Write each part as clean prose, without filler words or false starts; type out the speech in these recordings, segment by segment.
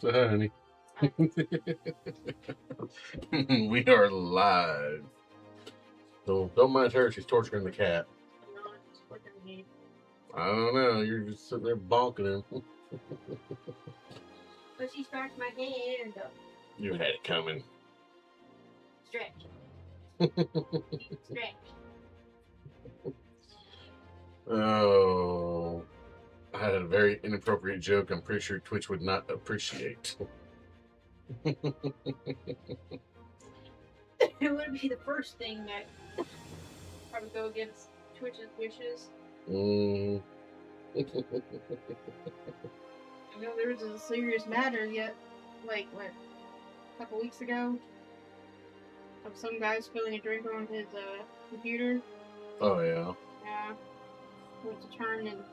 Honey. We are live. So don't mind her, she's torturing the cat. I don't know, you're just sitting there bonking him. But she scratched my hand. You had it coming. Stretch. Stretch. Oh, I had a very inappropriate joke. I'm pretty sure Twitch would not appreciate. It would be the first thing that probably go against Twitch's wishes. I know there was a serious matter yet, like what, a couple weeks ago, of some guy spilling a drink on his computer. Oh yeah. Yeah. Went to turn and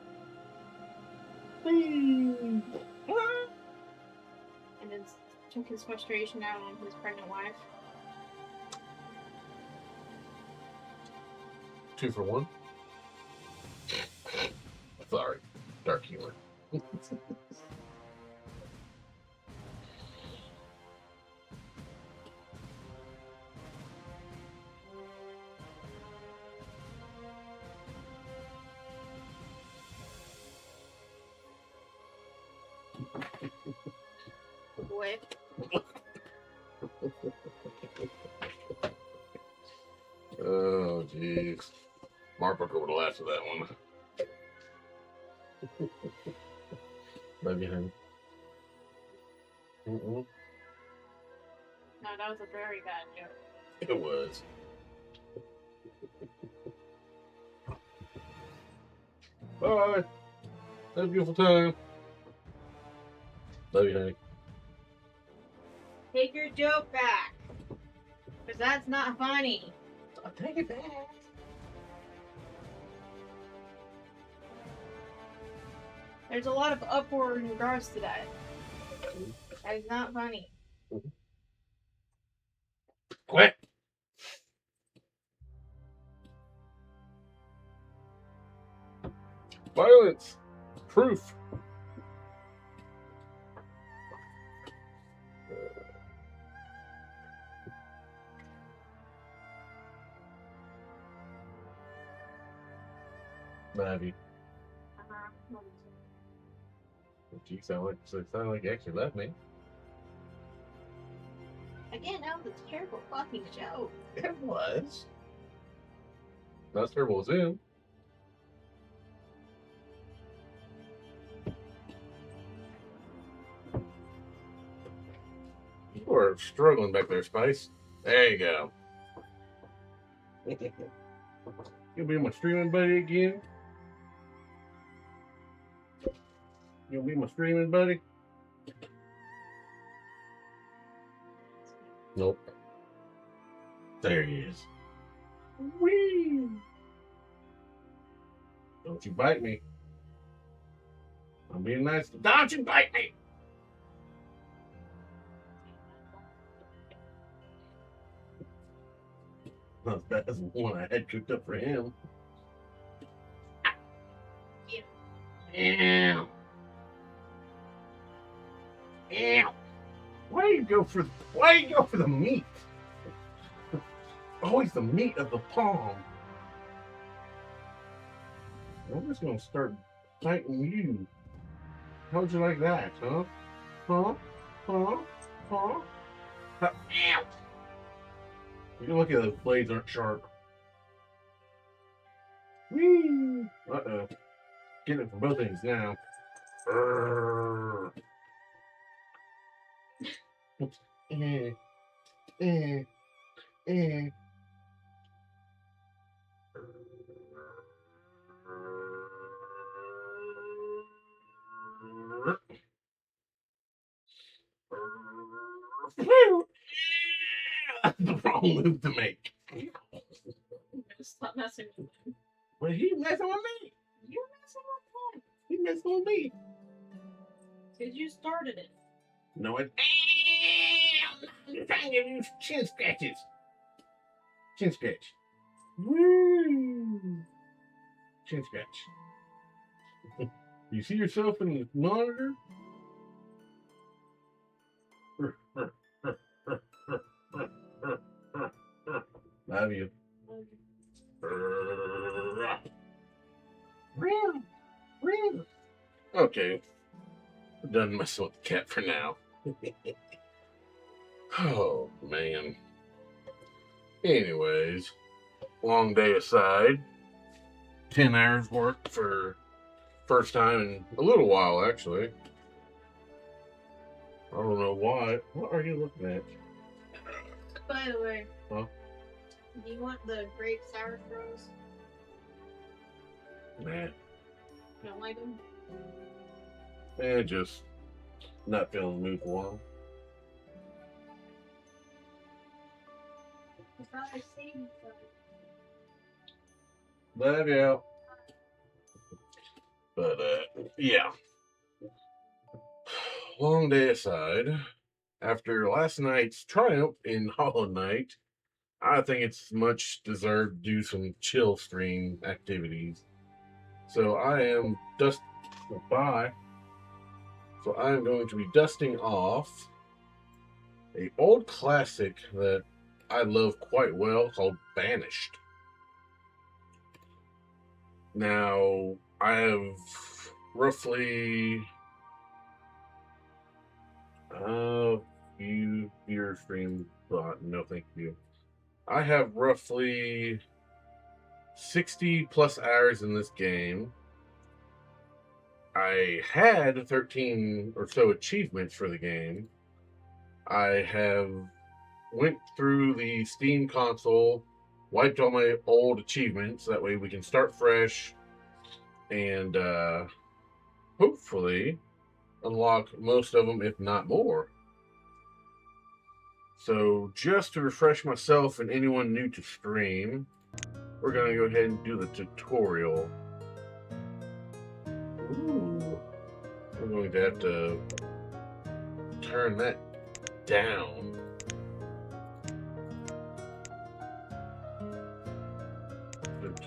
then took his frustration out on his pregnant wife. 2 for 1. Sorry, dark humor. Boy. Oh jeez, Mark Booker would have laughed at that one. Love you, honey. No, that was a very bad joke. It was. Bye. Have a beautiful time. Love you, honey. Take your joke back. Because that's not funny. I'll take it back. There's a lot of uproar in regards to that. That is not funny. Quit. Violence. Proof. Maybe. You sound like you actually left me. Again, that was a terrible fucking joke. It was. Not as terrible as him. You are struggling back there, Spice. There you go. You'll be my streaming buddy again? You'll be my streaming buddy? Nope. There he is. Whee! Don't you bite me. I'm being nice. Don't you bite me! Not as bad as the one I had cooked up for him. Ew. Ew. Why do you go for the meat? Always the meat of the palm. I'm just gonna start biting you. How would you like that, huh? Huh? Huh? Huh? Ew. You're lucky the blades aren't sharp. Whee! Uh-oh. Getting it from both ends now. That's the wrong move to make. Stop messing with him. Well, he messing with me. You're messing with him. He messing with me. Because you started it. No, I'm trying to give you chin scratches. Chin scratch. Woo! Chin scratch. You see yourself in the monitor? Love you. Okay, we're done messing with the cat for now. Oh, man. Anyways, long day aside. 10 hours work for first time in a little while, actually. I don't know why. What are you looking at? By the way, Huh? do you want the grape sour throws? Nah. Don't like them? Just not feeling the mood for them. I thought I saved them. Love you. But, yeah. Long day aside, after last night's triumph in Hollow Knight, I think it's much deserved to do some chill stream activities. So I am I am going to be dusting off a old classic that I love quite well called Banished. Now, I have roughly viewer stream bot. No, thank you. I have roughly 60 plus hours in this game. I had 13 or so achievements for the game. I have went through the Steam console, wiped all my old achievements. That way we can start fresh and hopefully unlock most of them, if not more. So just to refresh myself and anyone new to stream, we're going to go ahead and do the tutorial. Ooh. I'm going to have to turn that down.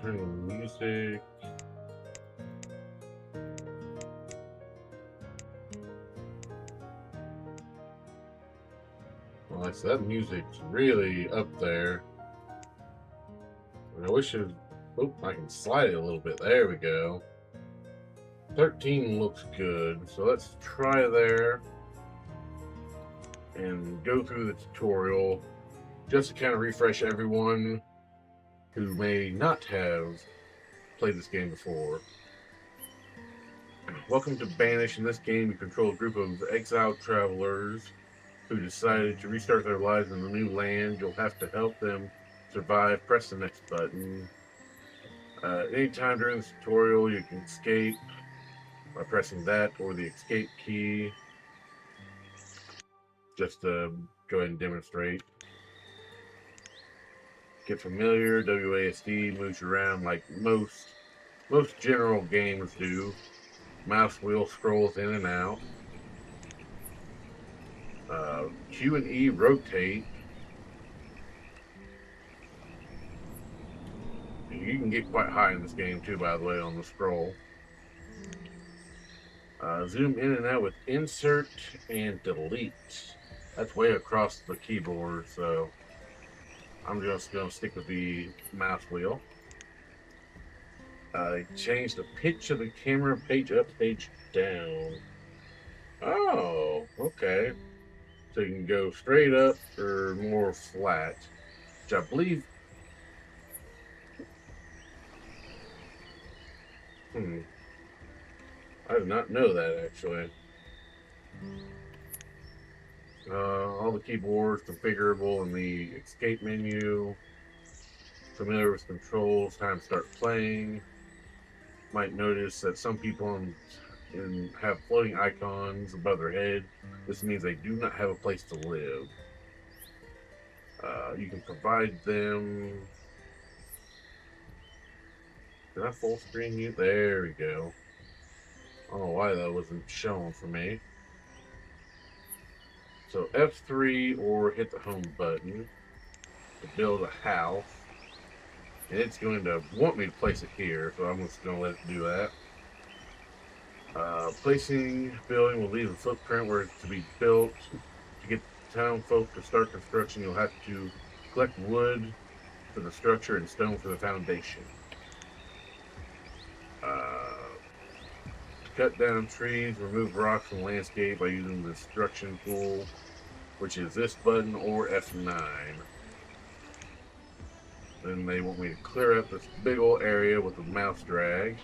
Turn the music. Well, so that music's really up there. I wish it. Oh, I can slide it a little bit. There we go. 13 looks good. So let's try there and go through the tutorial just to kind of refresh everyone who may not have played this game before. Welcome to Banish. In this game, you control a group of exiled travelers who decided to restart their lives in a new land. You'll have to help them survive. Press the next button. Anytime during this tutorial, you can escape by pressing that or the escape key. Just to go ahead and demonstrate. Get familiar. WASD moves you around like most general games do. Mouse wheel scrolls in and out. Q and E rotate. You can get quite high in this game too, by the way, on the scroll. Zoom in and out with insert and delete. That's way across the keyboard, so I'm just going to stick with the mouse wheel. Change the pitch of the camera, page up, page down. Oh, okay. So you can go straight up or more flat, which I believe. I did not know that, actually. All the keyboards configurable in the escape menu. Familiar with controls, time to start playing. Might notice that some people have floating icons above their head. This means they do not have a place to live. You can provide them. Did I full screen you? There we go. I don't know why that wasn't showing for me. So F3 or hit the home button to build a house. And it's going to want me to place it here, so I'm just going to let it do that. Placing building will leave a footprint where it's to be built. To get town folk to start construction, you'll have to collect wood for the structure and stone for the foundation. Uh, to cut down trees, remove rocks from the landscape by using the destruction tool, which is this button or F9. Then they want me to clear up this big old area with a mouse drag.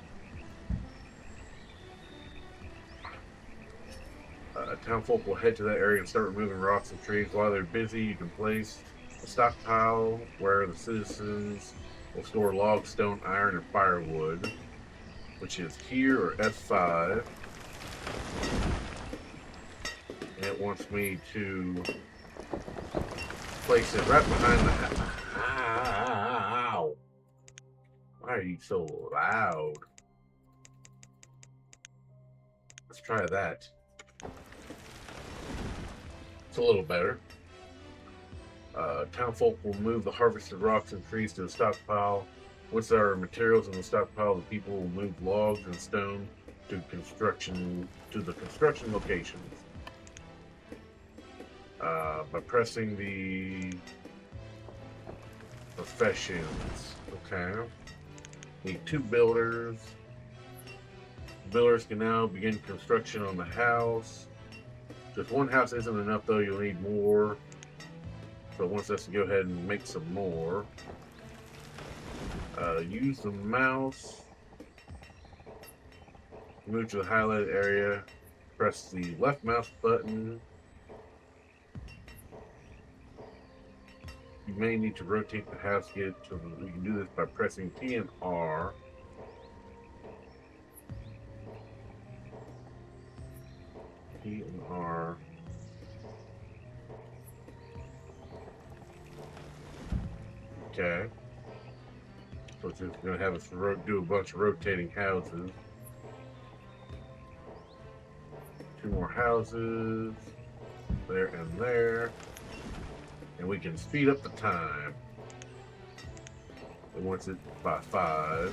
Townfolk will head to that area and start removing rocks and trees. While they're busy, you can place a stockpile where the citizens will store logs, stone, iron, and firewood, which is here or F5. And it wants me to place it right behind the house. Ow! Why are you so loud? Let's try that. It's a little better. Townfolk will move the harvested rocks and trees to the stockpile. Once there are materials in the stockpile, the people will move logs and stone to the construction locations. By pressing the professions. Okay. Need 2 builders. Builders can now begin construction on the house. Just 1 house isn't enough though, you'll need more. So it wants us to go ahead and make some more. Use the mouse. Move to the highlighted area. Press the left mouse button. You may need to rotate the house to get to. We can do this by pressing T and R. T and R. Okay. So it's just going to have us do a bunch of rotating houses. 2 more houses. There and there. And we can speed up the time. It wants it by 5.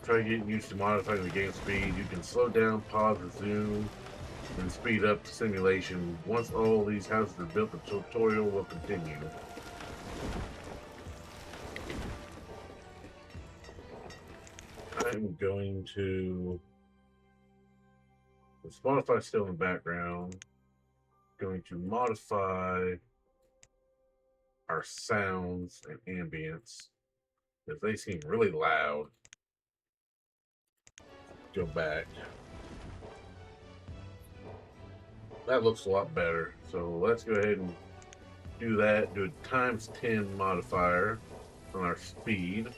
Try getting used to modifying the game speed. You can slow down, pause, resume, and speed up the simulation. Once all these houses are built, the tutorial will continue. I'm going to. The Spotify still in the background. Going to modify our sounds and ambience because they seem really loud. Go back. That looks a lot better. So let's go ahead and do that. Do a ×10 modifier on our speed.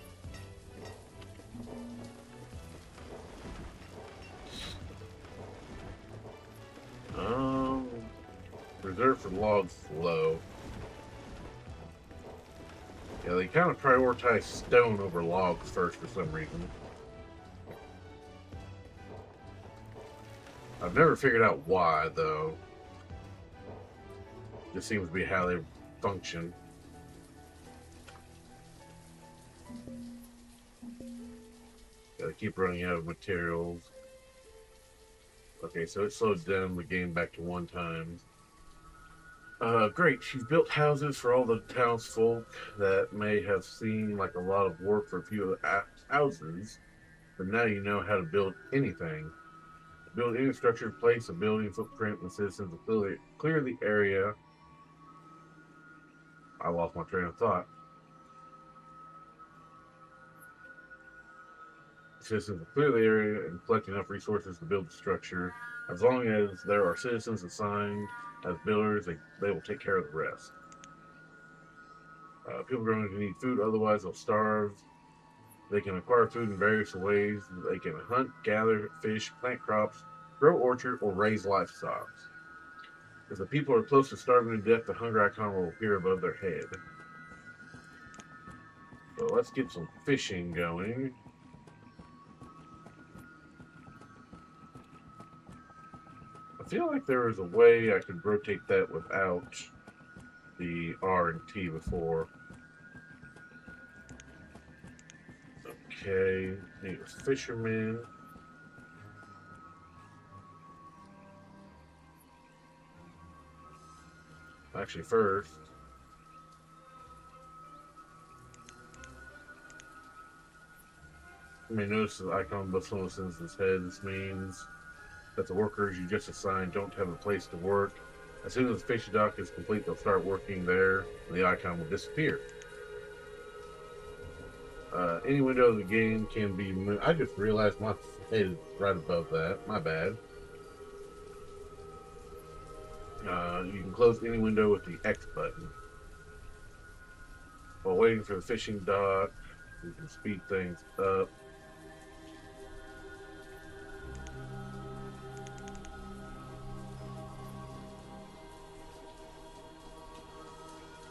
Reserve for logs low. Yeah, they kind of prioritize stone over logs first for some reason. I've never figured out why, though. Just seems to be how they function. Gotta keep running out of materials. Okay, so it slows down the game back to 1 time. Great. You've built houses for all the townsfolk. That may have seemed like a lot of work for a few houses, but now you know how to build anything. Build any structure, place a building footprint, and citizens will clear the area. I lost my train of thought. Citizens will clear the area and collect enough resources to build the structure. As long as there are citizens assigned as builders, they will take care of the rest. People are going to need food, otherwise they'll starve. They can acquire food in various ways. They can hunt, gather, fish, plant crops, grow orchard, or raise livestock. If the people are close to starving to death, the hunger icon will appear above their head. So let's get some fishing going. I feel like there was a way I could rotate that without the R and T before. Okay, need a fisherman. Actually, first, You may notice the icon above someone citizen's head. This means that the workers you just assigned don't have a place to work. As soon as the fishing dock is complete, they'll start working there, and the icon will disappear. Any window of the game can be moved. I just realized my head is right above that. My bad. You can close any window with the X button. While waiting for the fishing dock, you can speed things up.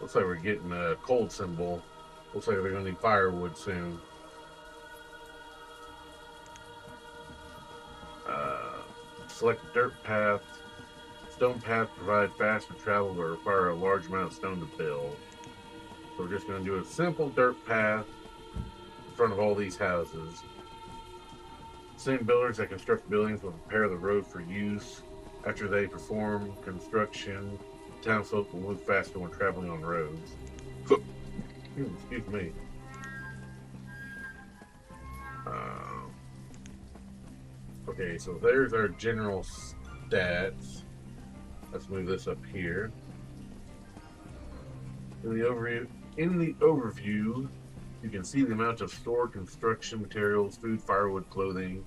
Looks like we're getting a cold symbol. Looks like they're going to need firewood soon. Select dirt path. Stone paths provide faster travel but require a large amount of stone to build. So we're just going to do a simple dirt path in front of all these houses. Same builders that construct buildings will prepare the road for use. After they perform construction, townsfolk will move faster when traveling on roads. Excuse me. Okay, so there's our general stats. Let's move this up here. In the overview, you can see the amount of stored construction materials, food, firewood, clothing,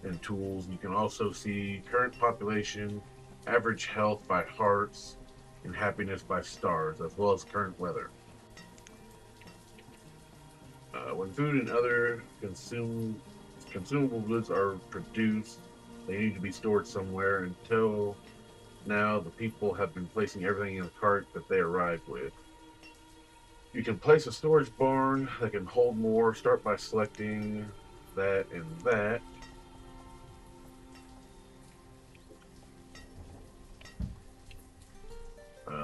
and tools. You can also see current population, average health by hearts, and happiness by stars, as well as current weather. When food and other consumable goods are produced, they need to be stored somewhere. Until now, the people have been placing everything in the cart that they arrived with. You can place a storage barn that can hold more. Start by selecting that and that.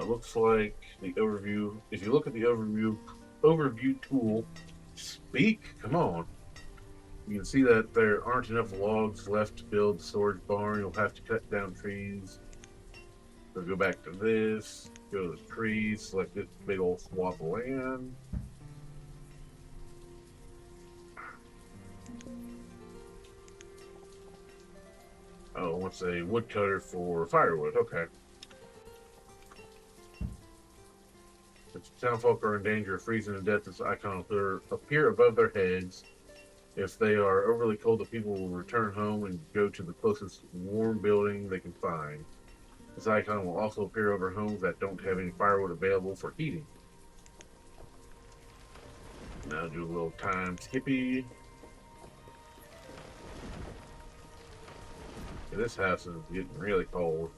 Looks like the overview. If you look at the overview tool, speak. Come on. You can see that there aren't enough logs left to build the storage barn. You'll have to cut down trees. So go back to this. Go to the trees. Select this big old swath of land. Oh, what's a woodcutter for firewood? Okay. If townfolk are in danger of freezing to death, this icon will appear above their heads. If they are overly cold, the people will return home and go to the closest warm building they can find. This icon will also appear over homes that don't have any firewood available for heating. Now do a little time skippy. Yeah, this house is getting really cold.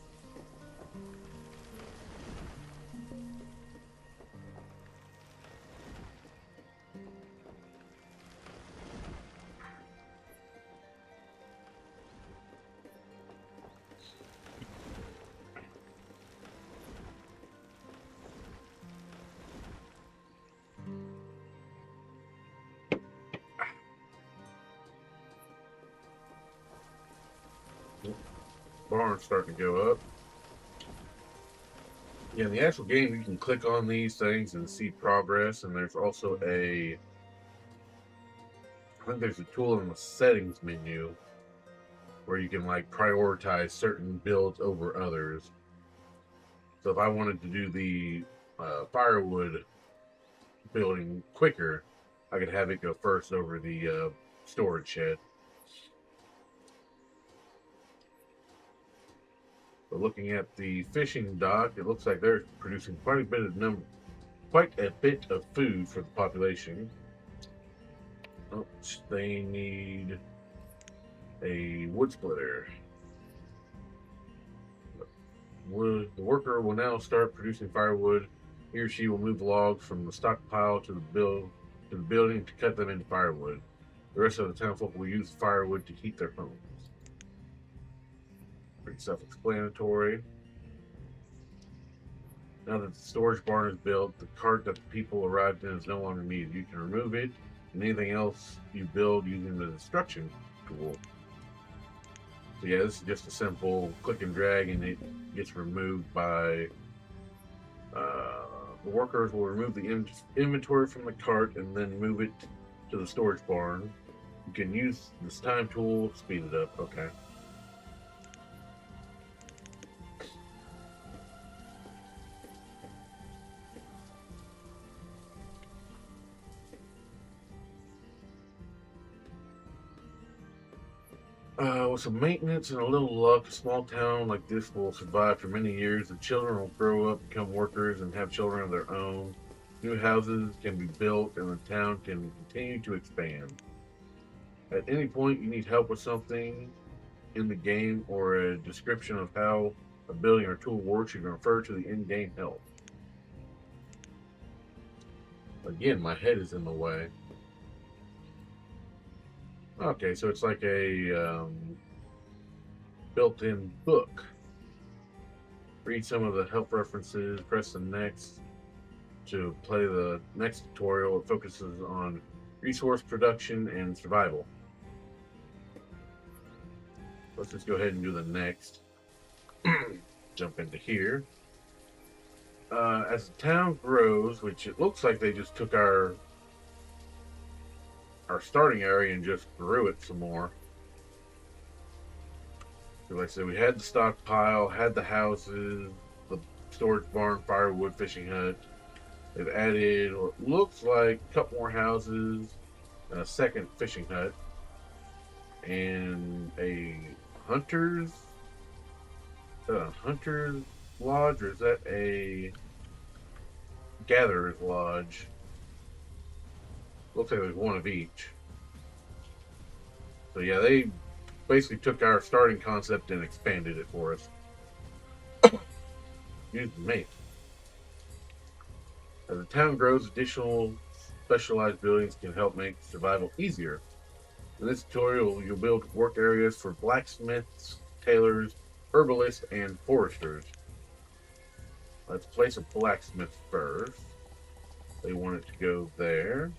Barn's starting to go up. Yeah, in the actual game, you can click on these things and see progress, and there's also I think there's a tool in the settings menu where you can like prioritize certain builds over others. So if I wanted to do the firewood building quicker, I could have it go first over the storage shed. But looking at the fishing dock, it looks like they're producing quite a bit of food for the population. Oh, they need a wood splitter. The worker will now start producing firewood. He or she will move logs from the stockpile to the building to cut them into firewood. The rest of the townfolk will use firewood to heat their homes. Pretty self-explanatory. Now that the storage barn is built, the cart that the people arrived in is no longer needed. You can remove it and anything else you build using the destruction tool. So yeah, this is just a simple click and drag, and it gets removed by the workers will remove the inventory from the cart and then move it to the storage barn. You can use this time tool to speed it up. Okay. With some maintenance and a little luck, a small town like this will survive for many years. The children will grow up, become workers, and have children of their own. New houses can be built, and the town can continue to expand. At any point you need help with something in the game or a description of how a building or tool works, you can refer to the in-game help. Again, my head is in the way. Okay, so it's like a built-in book. Read some of the help references, press the next to play the next tutorial. It focuses on resource production and survival. Let's just go ahead and do the next. Jump into here. As the town grows, which it looks like they just took our starting area and just grew it some more. So like I said, we had the stockpile, had the houses, the storage barn, firewood, fishing hut. They've added what looks like a couple more houses, and a second fishing hut, and a hunter's. Is that a hunter's lodge or is that a gatherer's lodge? Looks like there's one of each. So yeah, they basically took our starting concept and expanded it for us. Excuse me. As the town grows, additional specialized buildings can help make survival easier. In this tutorial, you'll build work areas for blacksmiths, tailors, herbalists, and foresters. Let's place a blacksmith first. They want it to go there.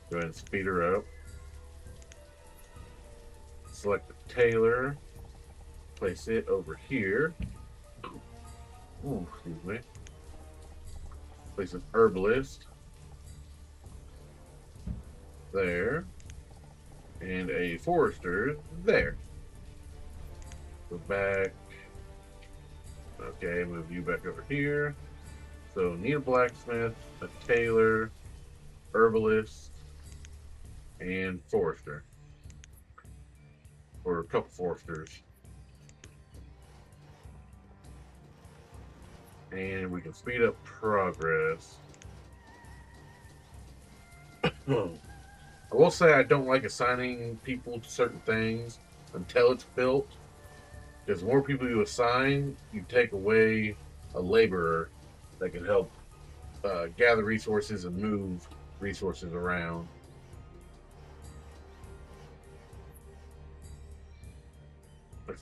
Go ahead and speed her up. Select the tailor. Place it over here. Ooh, excuse me. Place an herbalist. There. And a forester there. Go back. Okay, move you back over here. So need a blacksmith, a tailor, herbalist, and forester. Or a couple foresters. And we can speed up progress. I will say I don't like assigning people to certain things until it's built. Because the more people you assign, you take away a laborer that can help gather resources and move resources around.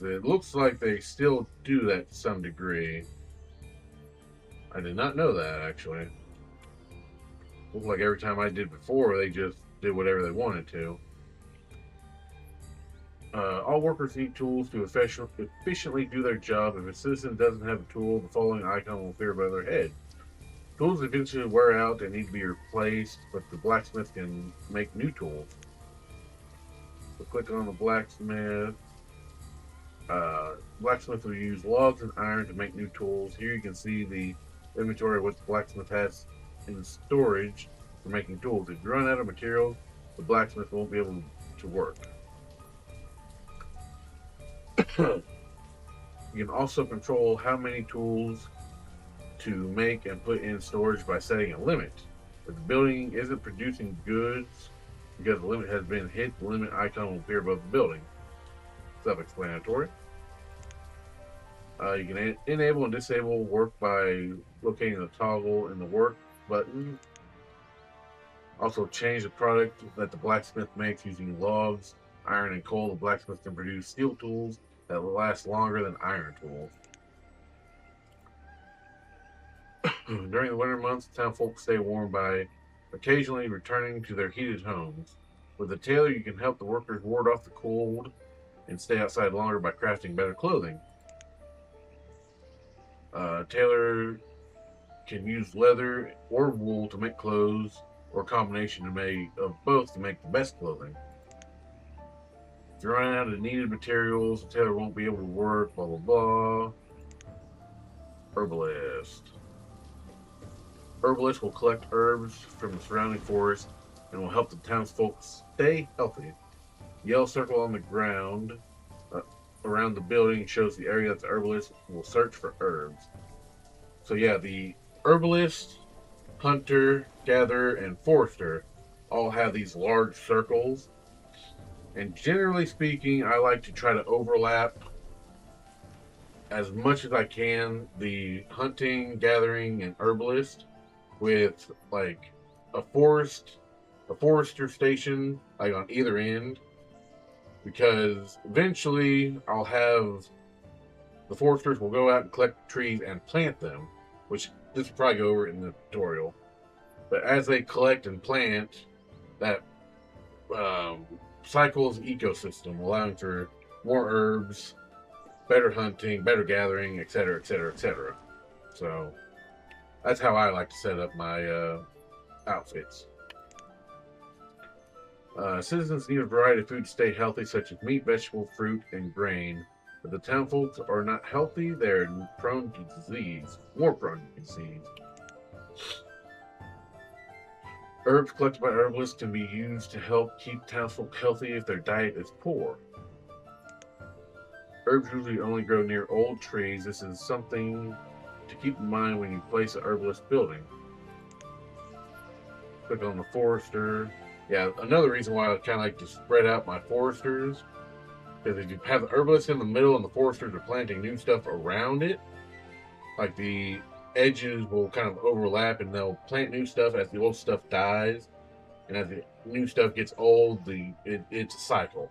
It looks like they still do that to some degree. I did not know that, actually. Looked like every time I did before, they just did whatever they wanted to. All workers need tools to efficiently do their job. If a citizen doesn't have a tool, the following icon will appear above their head. Tools eventually wear out and need to be replaced, but the blacksmith can make new tools. So click on the blacksmith. Blacksmith will use logs and iron to make new tools. Here you can see the inventory of what the blacksmith has in storage for making tools. If you run out of materials, the blacksmith won't be able to work. You can also control how many tools to make and put in storage by setting a limit. If the building isn't producing goods because the limit has been hit, the limit icon will appear above the building. Self-explanatory. You can enable and disable work by locating the toggle in the work button. Also change the product that the blacksmith makes using logs, iron, and coal. The blacksmith can produce steel tools that will last longer than iron tools. During the winter months, townfolk stay warm by occasionally returning to their heated homes. With the tailor, you can help the workers ward off the cold and stay outside longer by crafting better clothing. Tailor can use leather or wool to make clothes or a combination of both to make the best clothing. If you run out of needed materials, the tailor won't be able to work, blah blah blah. Herbalist. Herbalist will collect herbs from the surrounding forest and will help the townsfolk stay healthy. Yellow circle on the ground uh, around the building shows the area that the herbalist will search for herbs. So yeah, the herbalist, hunter, gatherer, and forester all have these large circles. And generally speaking, I like to try to overlap as much as I can the hunting, gathering, and herbalist with like a forester station like on either end, because eventually I'll have the foresters will go out and collect trees and plant them, which this will probably go over in the tutorial. But as they collect and plant, that um, cycles ecosystem, allowing for more herbs, better hunting, better gathering, etc., etc., etc. So that's how I like to set up my outfits. Citizens need a variety of food to stay healthy, such as meat, vegetable, fruit, and grain. If the townfolk are not healthy, they're prone to disease, more prone to disease. Herbs collected by herbalists can be used to help keep townsfolk healthy if their diet is poor. Herbs usually only grow near old trees. This is something to keep in mind when you place a herbalist building. Click on the forester. Yeah, another reason why I kind of like to spread out my foresters, because if you have the herbalist in the middle and the foresters are planting new stuff around it, like the edges will kind of overlap and they'll plant new stuff as the old stuff dies, and as the new stuff gets old, it's a cycle.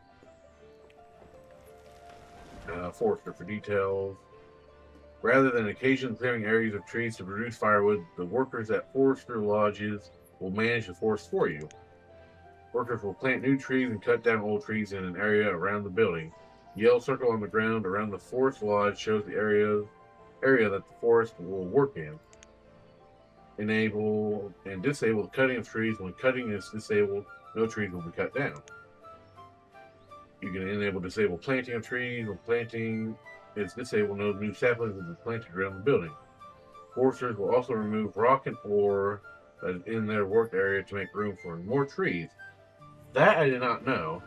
Forester for details. Rather than occasionally clearing areas of trees to produce firewood, the workers at forester lodges will manage the forest for you. Workers will plant new trees and cut down old trees in an area around the building. The yellow circle on the ground around the forest lodge shows the area that the forest will work in. Enable and disable the cutting of trees. When cutting is disabled, no trees will be cut down. You can enable disable planting of trees. When planting is disabled, no new saplings will be planted around the building. Foresters will also remove rock and ore that is in their work area to make room for more trees. That I did not know.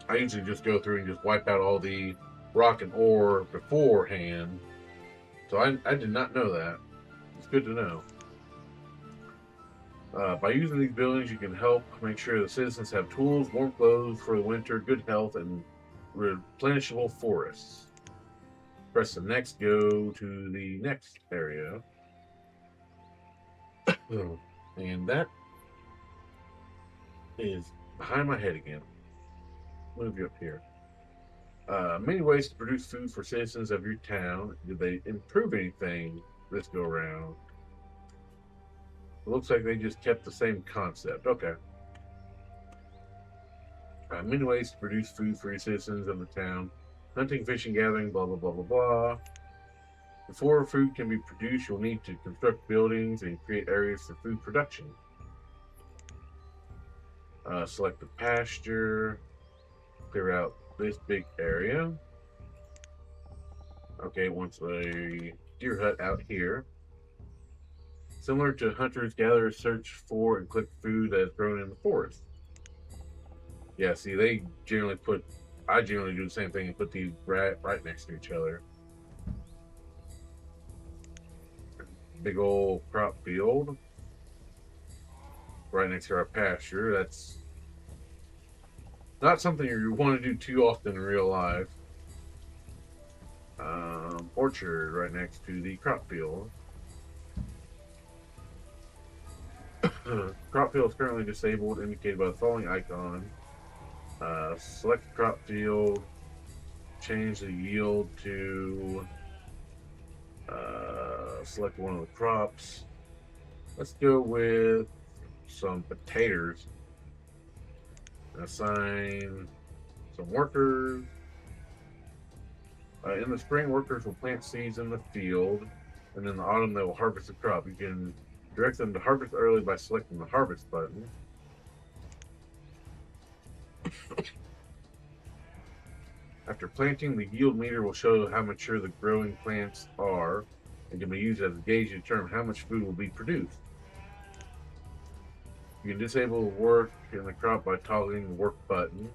I usually just go through and just wipe out all the rock and ore beforehand. So I did not know that. It's good to know. By using these buildings, you can help make sure the citizens have tools, warm clothes for the winter, good health, and replenishable forests. Press the next, go to the next area. And that is behind my head again. Move you up here. Many ways to produce food for citizens of your town. Did they improve anything this go around? It looks like they just kept the same concept. Okay. Many ways to produce food for your citizens of the town. Hunting, fishing, gathering, blah, blah, blah, blah, blah. Before food can be produced, you'll need to construct buildings and create areas for food production. Select the pasture. Clear out this big area. Okay, once a deer hut out here. Similar to hunters, gatherers search for and collect food that is grown in the forest. Yeah, see, I generally do the same thing and put these right next to each other. Big old crop field. Right next to our pasture. That's not something you want to do too often in real life. Orchard right next to the crop field. Crop field is currently disabled, indicated by the following icon. Select the crop field. Change the yield to select one of the crops. Let's go with some potatoes. Assign some workers. In the spring, workers will plant seeds in the field, and in the autumn, they will harvest the crop. You can Direct them to harvest early by selecting the harvest button. After planting, the yield meter will show how mature the growing plants are and can be used as a gauge to determine how much food will be produced. You can disable work in the crop by toggling the work button.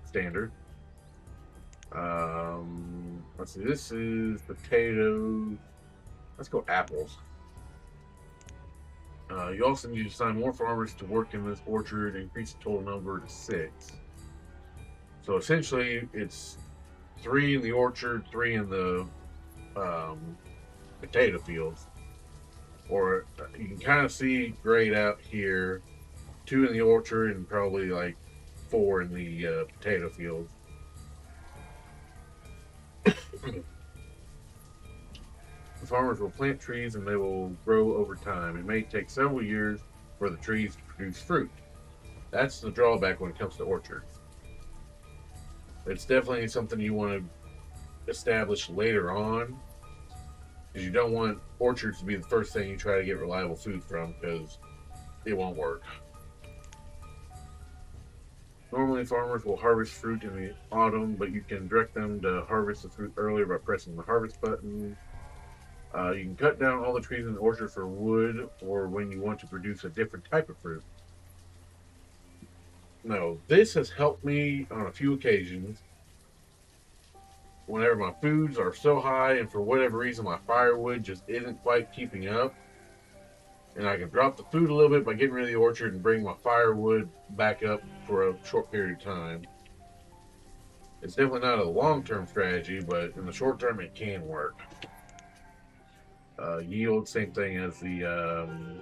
Standard. Let's see, this is potatoes. Let's go apples. You also need to assign more farmers to work in this orchard and increase the total number to 6. So essentially, it's 3 in the orchard, 3 in the potato fields. Or you can kind of see grayed out here, 2 in the orchard and probably like 4 in the potato fields. The farmers will plant trees and they will grow over time. It may take several years for the trees to produce fruit. That's the drawback when it comes to orchards. It's definitely something you want to establish later on, because you don't want orchards to be the first thing you try to get reliable food from, because it won't work. Normally, farmers will harvest fruit in the autumn, but you can direct them to harvest the fruit earlier by pressing the harvest button. You can cut down all the trees in the orchard for wood, or when you want to produce a different type of fruit. No, this has helped me on a few occasions. Whenever my foods are so high and for whatever reason my firewood just isn't quite keeping up, and I can drop the food a little bit by getting rid of the orchard and bring my firewood back up for a short period of time. It's definitely not a long-term strategy, but in the short term it can work. Yield, same thing as the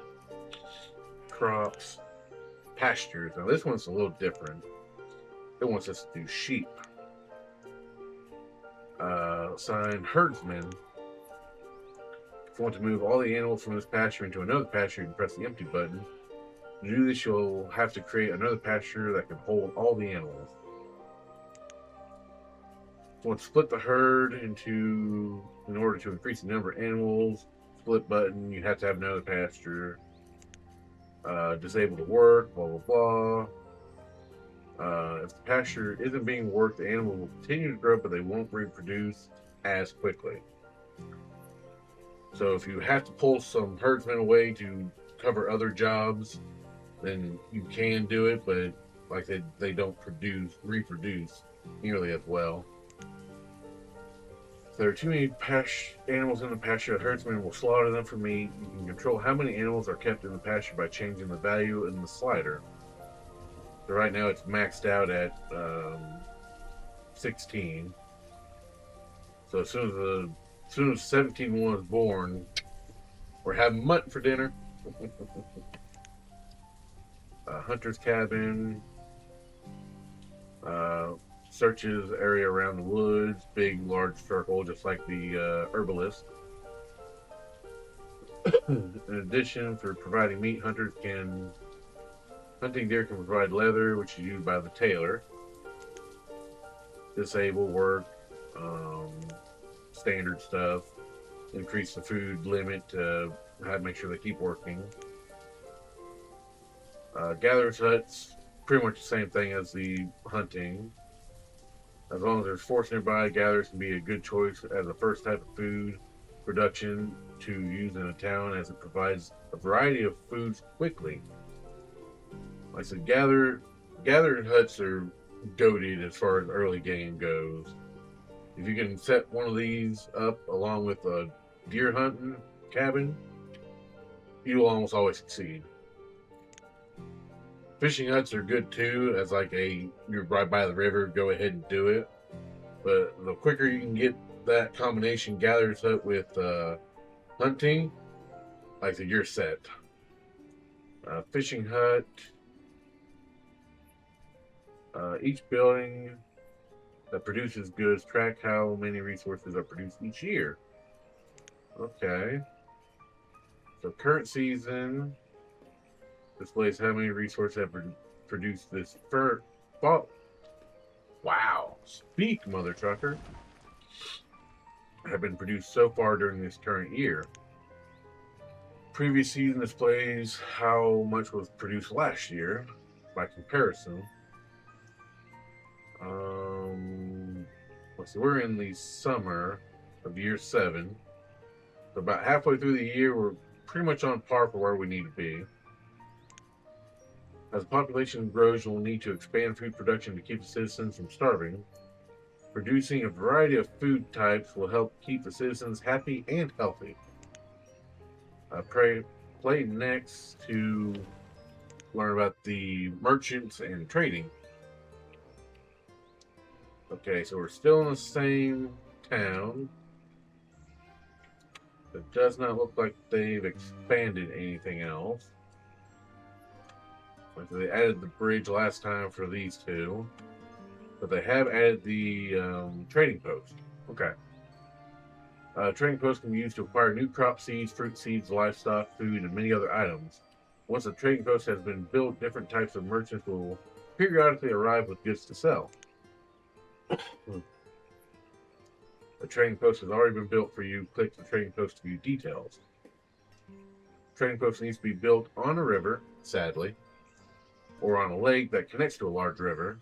crops. Pastures. Now this one's a little different. It wants us to do sheep. Assign herdsmen. If you want to move all the animals from this pasture into another pasture, you can press the empty button. To do this, you'll have to create another pasture that can hold all the animals. If you want to split the herd in order to increase the number of animals, split button, you have to have another pasture. Disable the work, blah blah blah. If the pasture isn't being worked, the animal will continue to grow, but they won't reproduce as quickly. So if you have to pull some herdsmen away to cover other jobs, then you can do it, but like they don't reproduce nearly as well. If there are too many animals in the pasture, the herdsman will slaughter them for meat. You can control how many animals are kept in the pasture by changing the value in the slider. So right now it's maxed out at 16. So as soon as 17 was born, we're having mutton for dinner. Hunter's cabin. Searches area around the woods, big, large circle, just like the herbalist. In addition, for providing meat, hunting deer can provide leather, which is used by the tailor. Disable work, standard stuff. Increase the food limit to make sure they keep working. Gatherer's huts, pretty much the same thing as the hunting. As long as there's forest nearby, gatherers can be a good choice as a first type of food production to use in a town, as it provides a variety of foods quickly. Like I said, gatherer huts are goated as far as early game goes. If you can set one of these up along with a deer hunting cabin, you will almost always succeed. Fishing huts are good too, as like you're right by the river, go ahead and do it. But the quicker you can get that combination gatherer's hut with hunting, like I said, you're set. Fishing hut. Each building that produces goods track how many resources are produced each year. Okay. So current season displays how many resources have produced this fall. Wow. Speak, mother trucker. Have been produced so far during this current year. previous season displays how much was produced last year by comparison. Let's see, we're in the summer of year 7. So about halfway through the year, we're pretty much on par for where we need to be. As the population grows, you'll need to expand food production to keep the citizens from starving. Producing a variety of food types will help keep the citizens happy and healthy. Play next to learn about the merchants and trading. Okay, so we're still in the same town. It does not look like they've expanded anything else. Like they added the bridge last time for these two. But they have added the trading post. Okay. Trading post can be used to acquire new crop seeds, fruit seeds, livestock, food, and many other items. Once the trading post has been built, different types of merchants will periodically arrive with goods to sell. The trading post has already been built for you. Click the trading post to view details. Trading post needs to be built on a river, sadly, or on a lake that connects to a large river.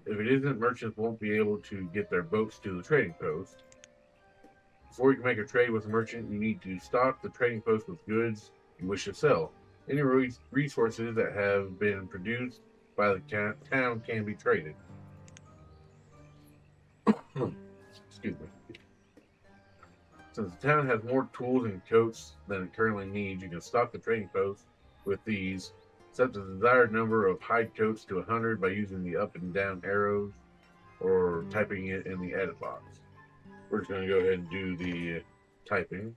If it isn't, merchants won't be able to get their boats to the trading post. Before you can make a trade with a merchant, you need to stock the trading post with goods you wish to sell. Any resources that have been produced by the town can be traded. Excuse me. Since the town has more tools and coats than it currently needs, you can stock the trading post with these. Set the desired number of hide coats to 100 by using the up and down arrows or typing it in the edit box. We're just going to go ahead and do the typing.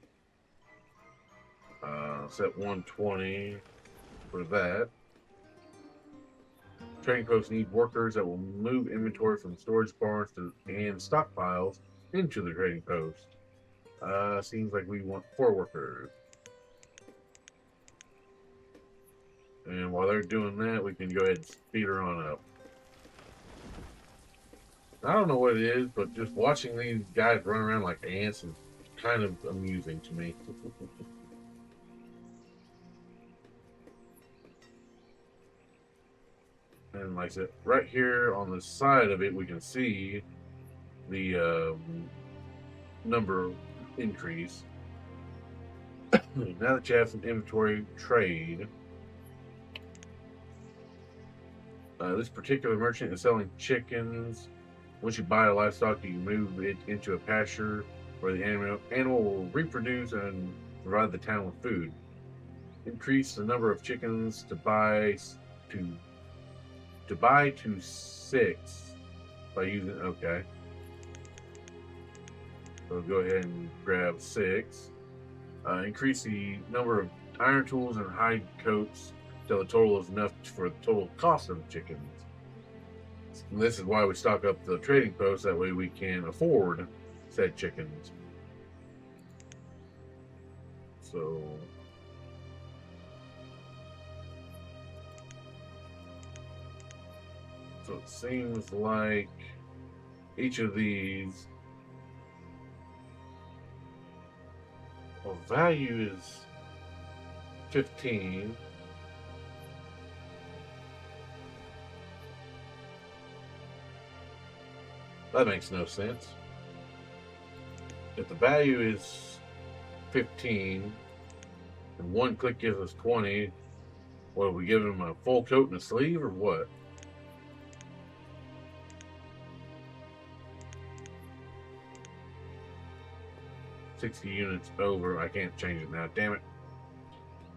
Set 120 for that. Trading posts need workers that will move inventory from storage barns and stockpiles into the trading post. Seems like we want 4 workers. And while they're doing that, we can go ahead and speed her on up. I don't know what it is, but just watching these guys run around like ants is kind of amusing to me. And like I said, right here on the side of it, we can see the number increase. Now that you have some inventory trade, this particular merchant is selling chickens. Once you buy a livestock, you move it into a pasture where the animal will reproduce and provide the town with food. Increase the number of chickens to buy to 6 by using okay. So go ahead and grab 6. Increase the number of iron tools and hide coats till the total is enough for the total cost of the chickens. And this is why we stock up the trading post, that way we can afford said chickens. So it seems like each of these value is 15. That makes no sense. If the value is 15 and 1 click gives us 20, what, are we giving them a full coat and a sleeve or what? $60 units over. I can't change it now. Damn it.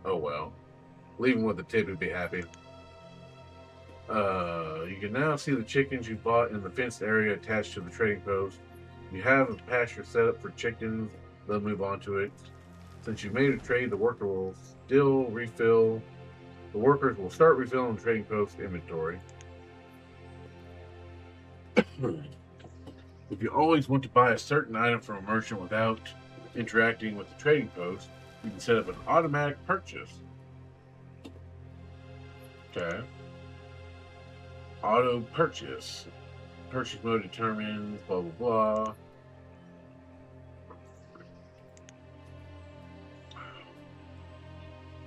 Oh well. Leave them with the tip, he'd be happy. You can now see the chickens you bought in the fenced area attached to the trading post. You have a pasture set up for chickens. They'll move on to it. Since you made a trade, the workers will start refilling the trading post inventory. If you always want to buy a certain item from a merchant without interacting with the trading post, you can set up an automatic purchase. Okay. Auto purchase. Purchase mode determines blah blah blah.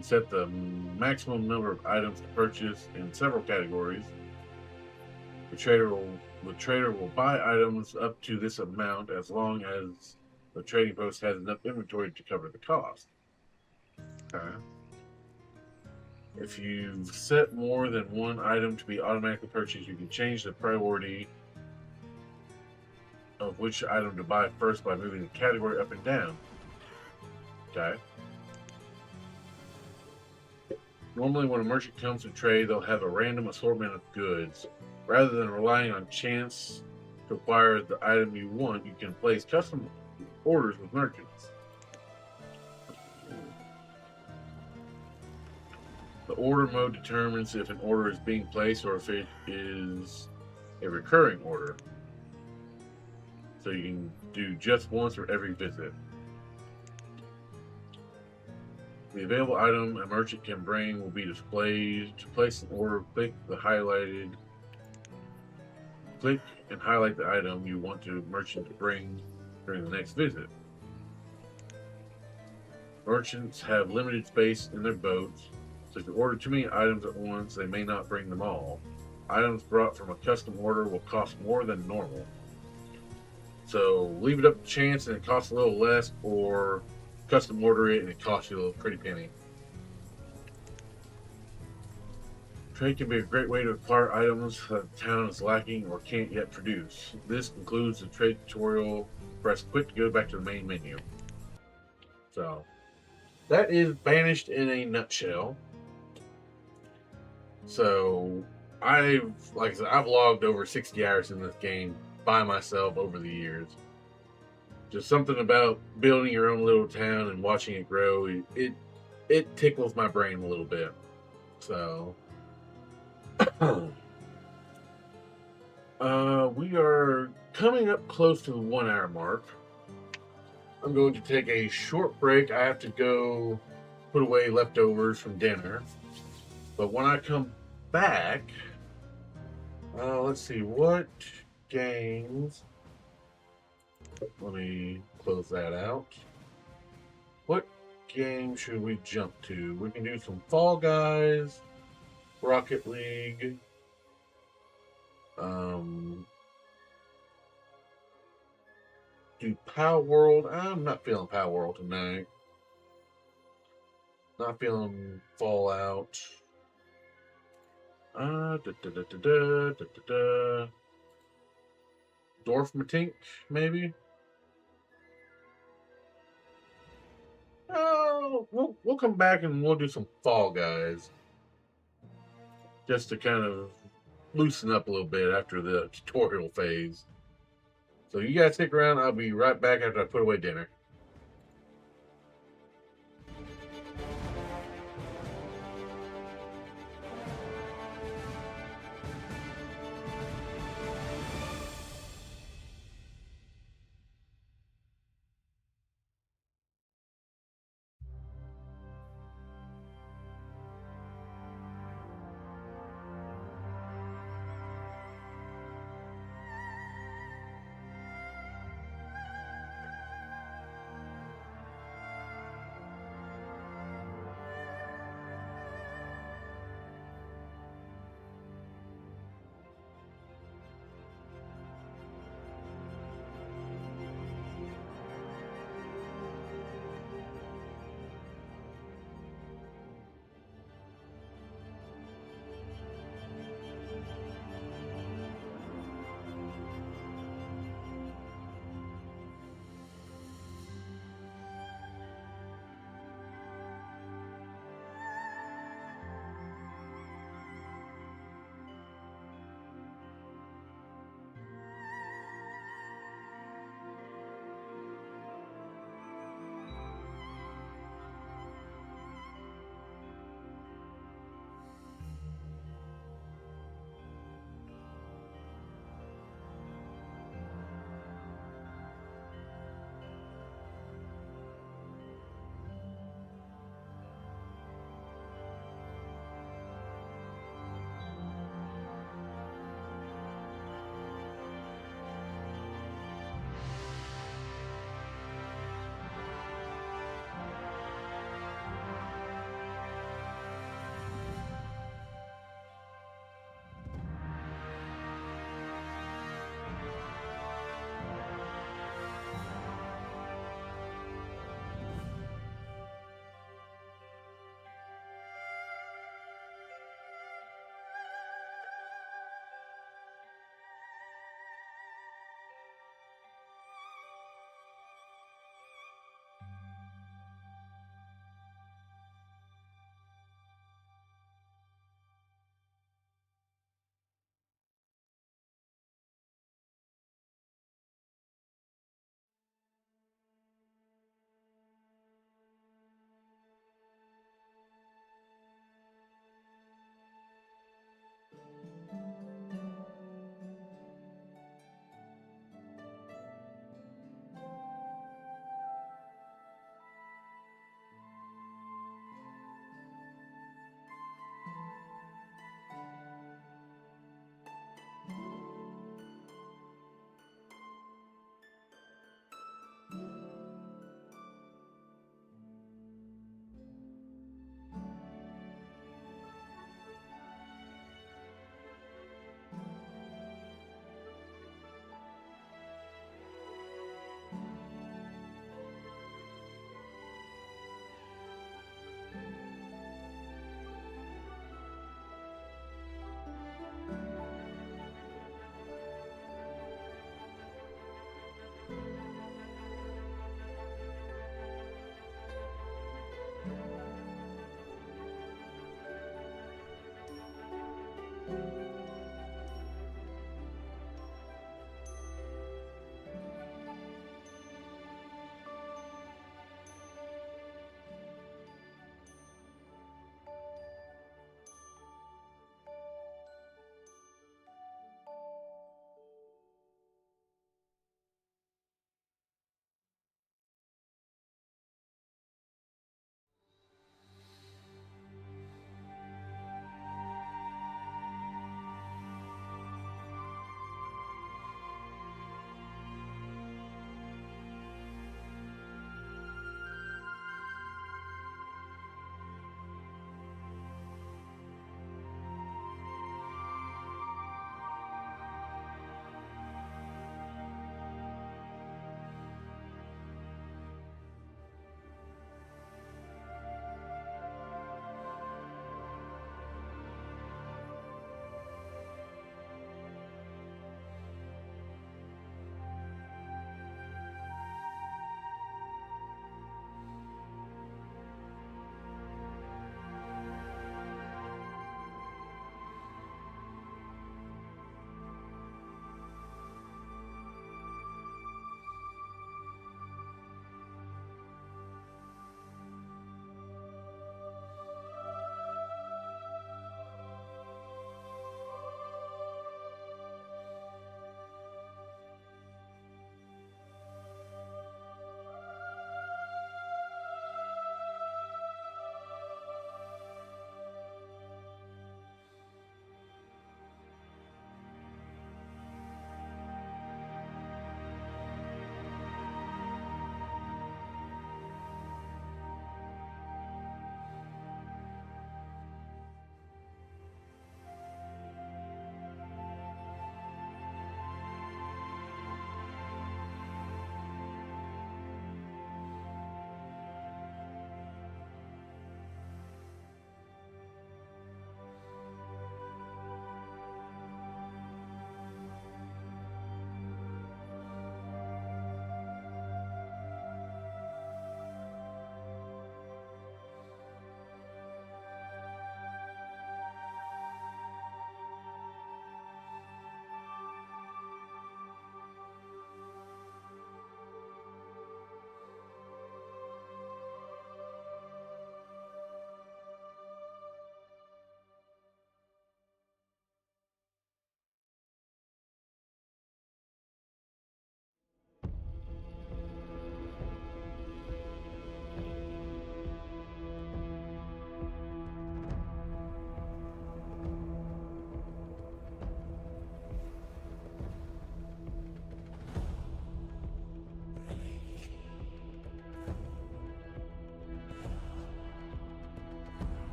can set the maximum number of items to purchase in several categories. The trader will buy items up to this amount as long as the trading post has enough inventory to cover the cost. Okay. If you've set more than one item to be automatically purchased, you can change the priority of which item to buy first by moving the category up and down. Okay. Normally, when a merchant comes to trade, they'll have a random assortment of goods. Rather than relying on chance to acquire the item you want, you can place custom orders with merchants. The order mode determines if an order is being placed or if it is a recurring order. So you can do just once or every visit. The available item a merchant can bring will be displayed. To place an order, click and highlight the item you want the merchant to bring during the next visit. Merchants have limited space in their boats, so if you order too many items at once, they may not bring them all. Items brought from a custom order will cost more than normal. So leave it up to chance and it costs a little less, or custom order it and it costs you a pretty penny. Trade can be a great way to acquire items that the town is lacking or can't yet produce. This concludes the trade tutorial. Press quit to go back to the main menu. So that is Banished in a nutshell. So I've logged over 60 hours in this game by myself over the years. Just something about building your own little town and watching it grow. It tickles my brain a little bit. So we are coming up close to the 1 hour mark. I'm going to take a short break. I have to go put away leftovers from dinner. But when I come back, let's see, what games? Let me close that out. What game should we jump to? We can do some Fall Guys, Rocket League, do Power World. I'm not feeling Power World tonight. Not feeling Fallout. Dorfmatink, maybe. Oh, we'll come back and we'll do some Fall Guys, just to kind of loosen up a little bit after the tutorial phase. So you guys stick around. I'll be right back after I put away dinner.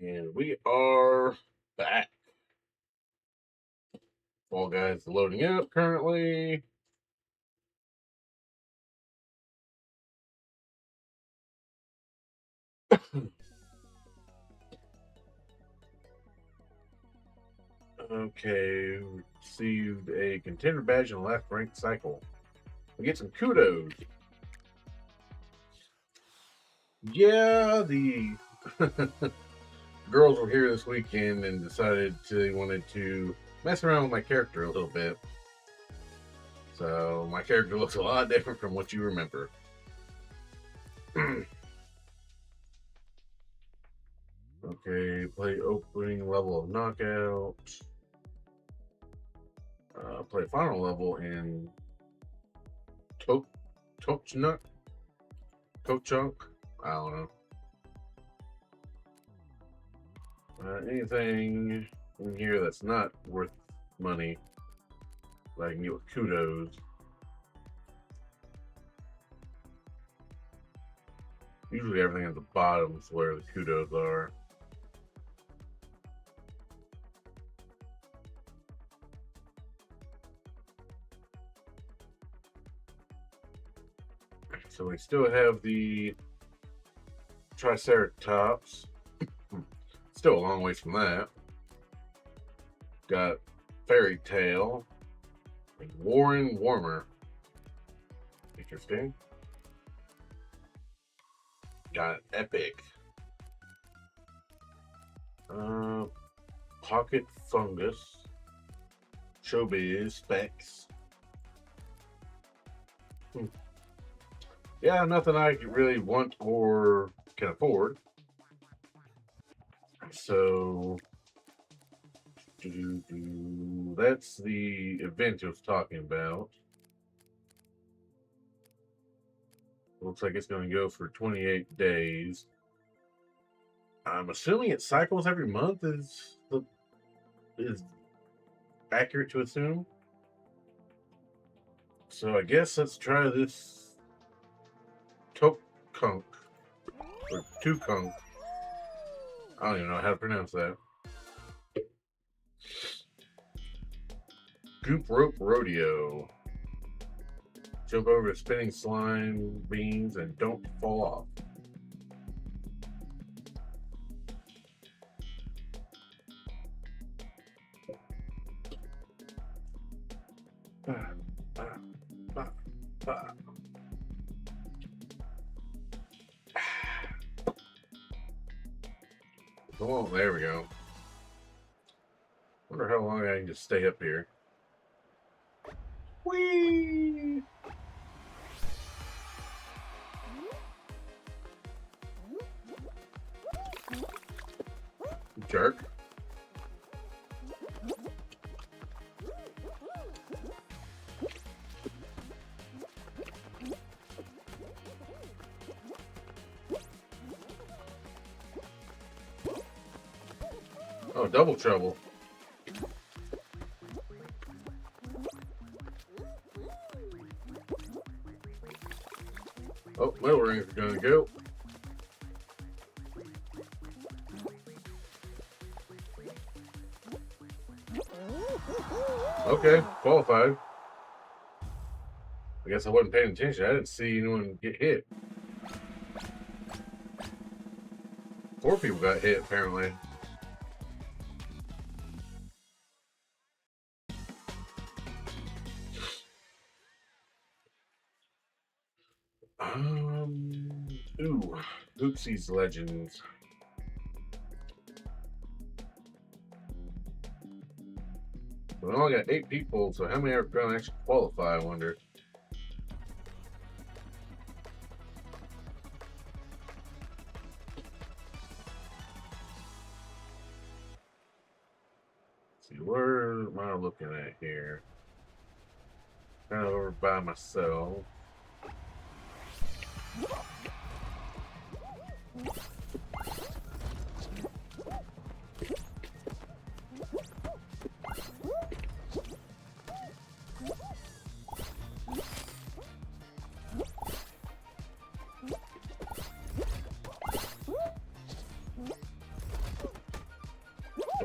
And we are back. Fall Guys loading up currently. Okay, received a contender badge in the last ranked cycle. We get some kudos. Yeah, the girls were here this weekend and decided they wanted to mess around with my character a little bit. So my character looks a lot different from what you remember. Okay, play opening level of Knockout. Play final level in Tochunk. I don't know. Anything in here that's not worth money, that I can get with kudos. Usually everything at the bottom is where the kudos are. So we still have the Triceratops. Still a long ways from that. Got Fairy Tale and Warren Warmer. Interesting. Got Epic. Pocket Fungus. Showbiz Specs. Yeah, nothing I really want or can afford. So that's the event I was talking about. Looks like it's going to go for 28 days. I'm assuming it cycles every month is accurate to assume. So I guess let's try this Tokunk or Tukunk. I don't even know how to pronounce that. Goop Rope Rodeo. Jump over spinning slime beans and don't fall off. Oh, there we go. Wonder how long I can just stay up here. Whee! Jerk. Oh, double trouble. Oh, middle rings are gonna go. Okay, qualified. I guess I wasn't paying attention. I didn't see anyone get hit. 4 people got hit, apparently. Ooh, Oopsie's Legends. We only got 8 people, so how many are going to actually qualify, I wonder? Let's see, where am I looking at here? Kind of over by myself.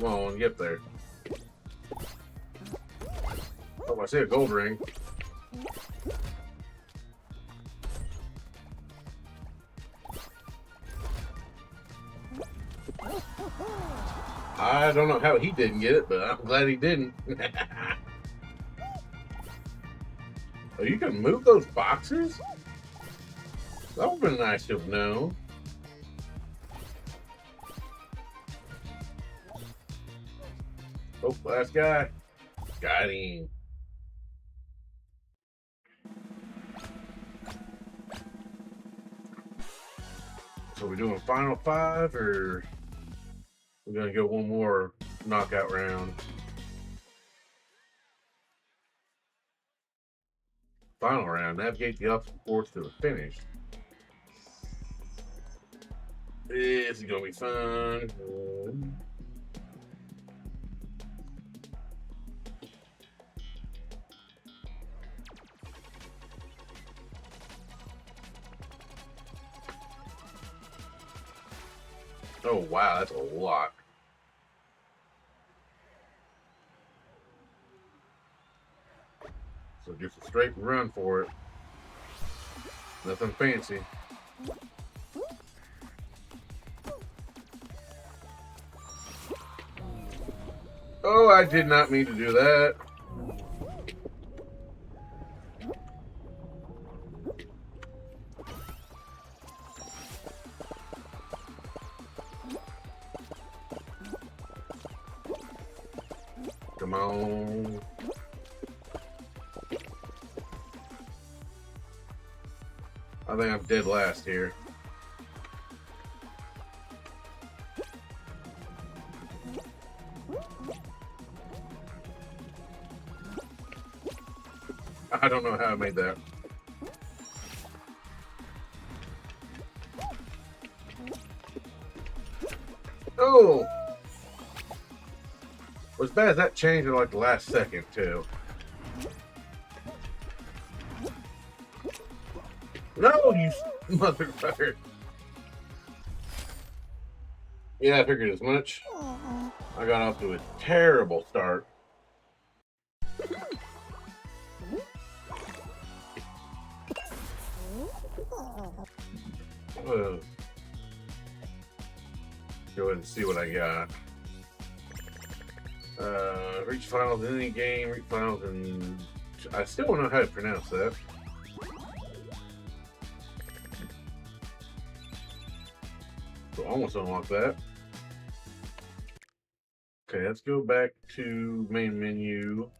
Come on, get there. Oh, I see a gold ring. I don't know how he didn't get it, but I'm glad he didn't. Oh, you can move those boxes? That would have been nice to have known. Oh, last guy. Got him. So we're doing final 5, or we're gonna go one more knockout round? Final round. Navigate the obstacle course to the finish. This is gonna be fun. Oh wow, that's a lot. So just a straight run for it. Nothing fancy. Oh, I did not mean to do that. Come on. I think I'm dead last here. I don't know how I made that. Oh! As bad as that changed in like the last second, too. No, you motherfucker. Yeah, I figured as much. I got off to a terrible start. Go ahead and see what I got. Reach finals in any game, reach finals in... I still don't know how to pronounce that. So almost unlock that. Okay, let's go back to main menu.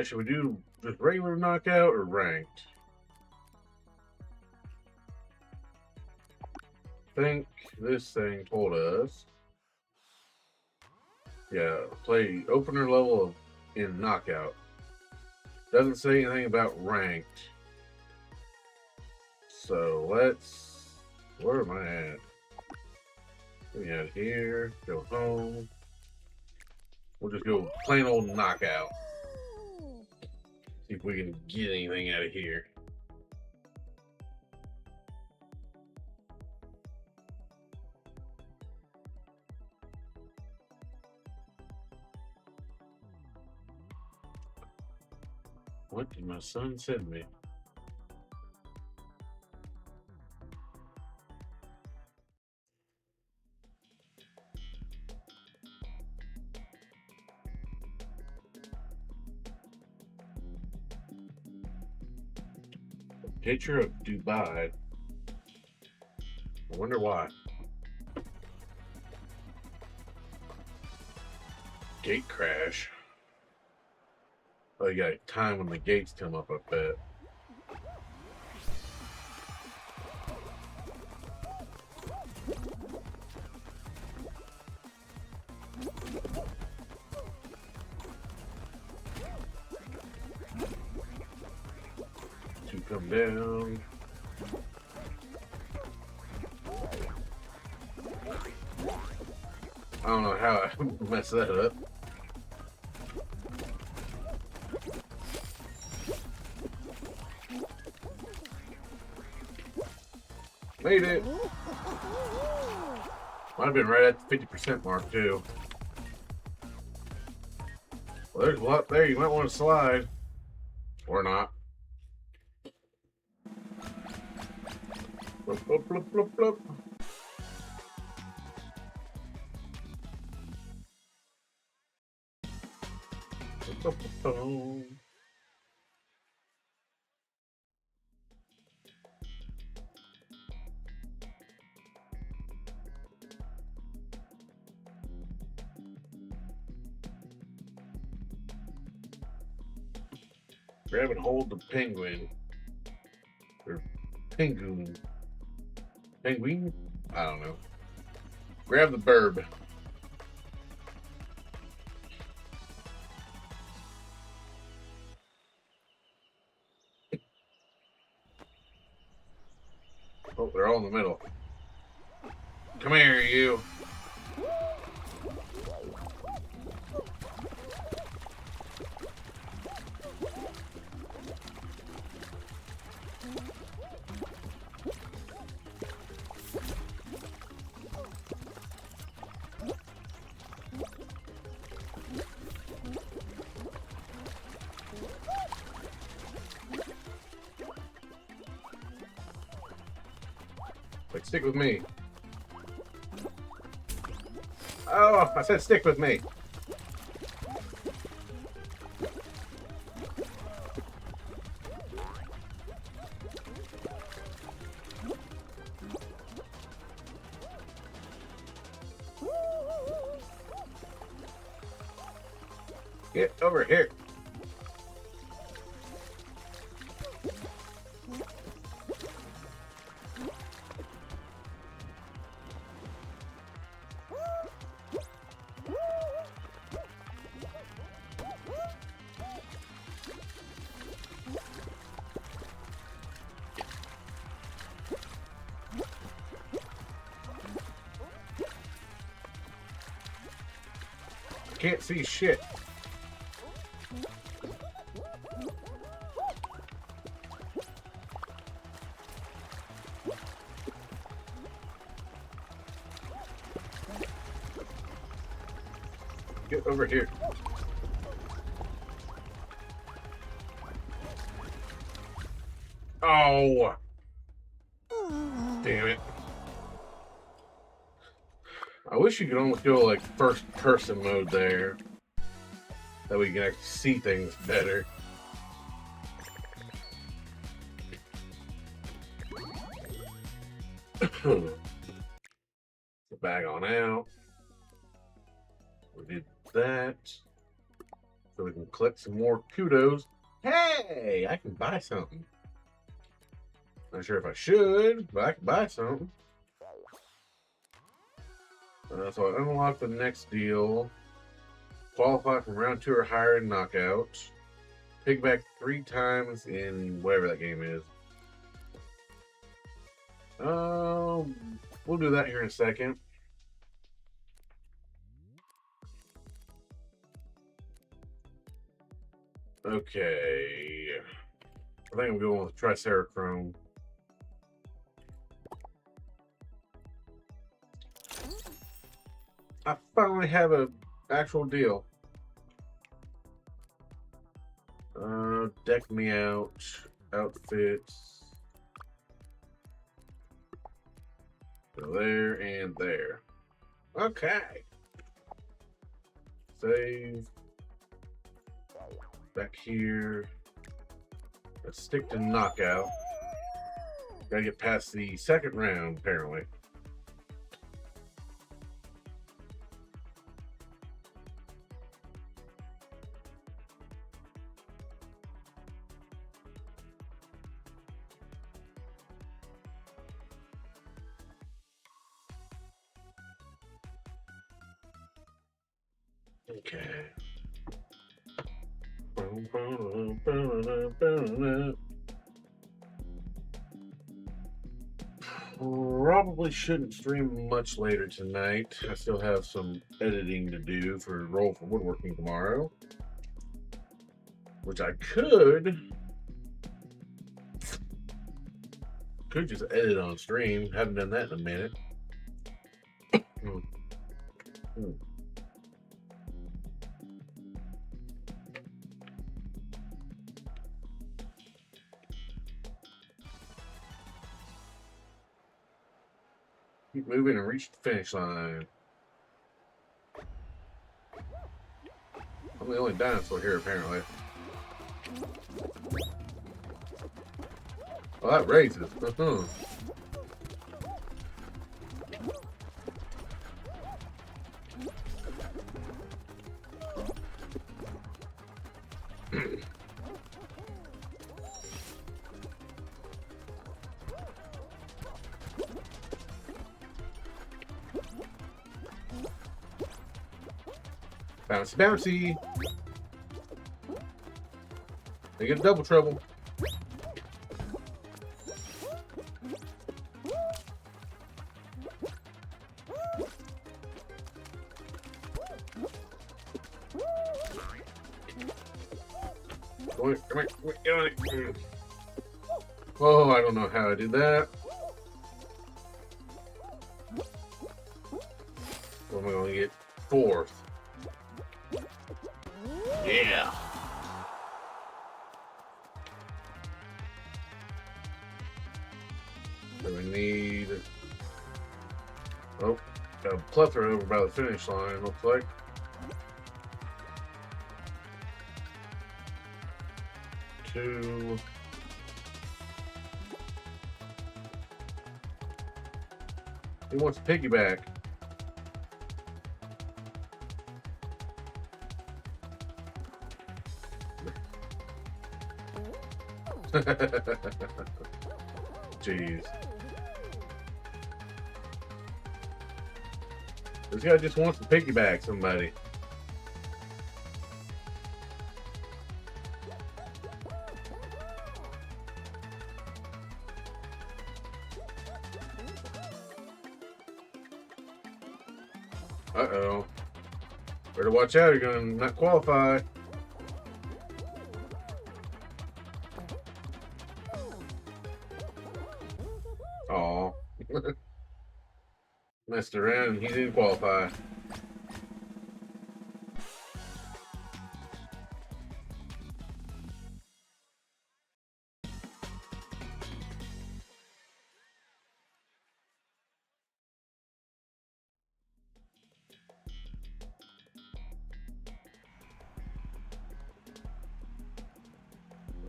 Should we do just regular knockout or ranked? I think this thing told us. Yeah, play opener level of in knockout. Doesn't say anything about ranked. So let's. Where am I at? We got here. Go home. We'll just go plain old knockout. See if we can get anything out of here. What did my son send me? Picture of Dubai. I wonder why. Gate crash. Oh, you got time when the gates come up, I bet. Two come down. I don't know how I messed that up. Made it. Might have been right at the 50% mark too. Well, there's a lot there. You might want to slide. Or not. Blip, blip, blip, blip, blip. Blip, blip, blip. Grab and hold the penguin. Or penguin. Penguin? I don't know. Grab the burb. Oh, they're all in the middle. Come here, you. Like, stick with me. Oh, I said stick with me. Get over here. Can't see shit. Get over here. Oh! Damn it. I wish you could almost go like first person mode there. That way you can actually see things better. The bag on out. We did that. So we can collect some more kudos. Hey, I can buy something. Not sure if I should, but I can buy something. So I unlock the next deal. Qualify from round 2 or higher in knockout. Pigback 3 times in whatever that game is. We'll do that here in a second. Okay. I think I'm going with Tricerachrome. I finally have an actual deal. Deck me out. Outfits. So there and there. Okay. Save. Back here. Let's stick to knockout. Gotta get past the second round, apparently. Okay. Probably shouldn't stream much later tonight. I still have some editing to do for Roll for Woodworking tomorrow. Which I could just edit on stream. Haven't done that in a minute. Keep moving and reach the finish line. I'm the only dinosaur here, apparently. Well, that raises. Bouncy, bouncy. They get double trouble. Come on, get on it. Whoa, I don't know how I did that. What am I going to get? Fourth. Yeah. So we need. Oh, got a plethora over by the finish line, looks like. Two. Who wants to piggyback? Jeez. This guy just wants to piggyback somebody. Uh-oh. Better watch out, you're gonna not qualify. Aw. Messed around and he didn't qualify.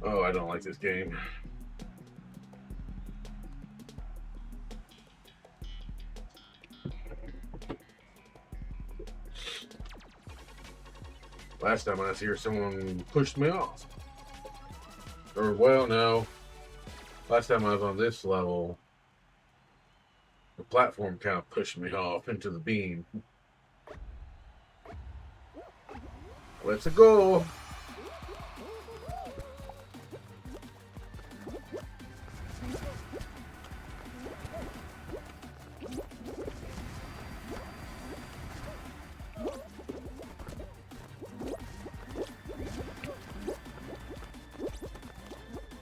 Oh, I don't like this game. Last time I was here, someone pushed me off. Or, well, no. Last time I was on this level, the platform kind of pushed me off into the beam. Let's go.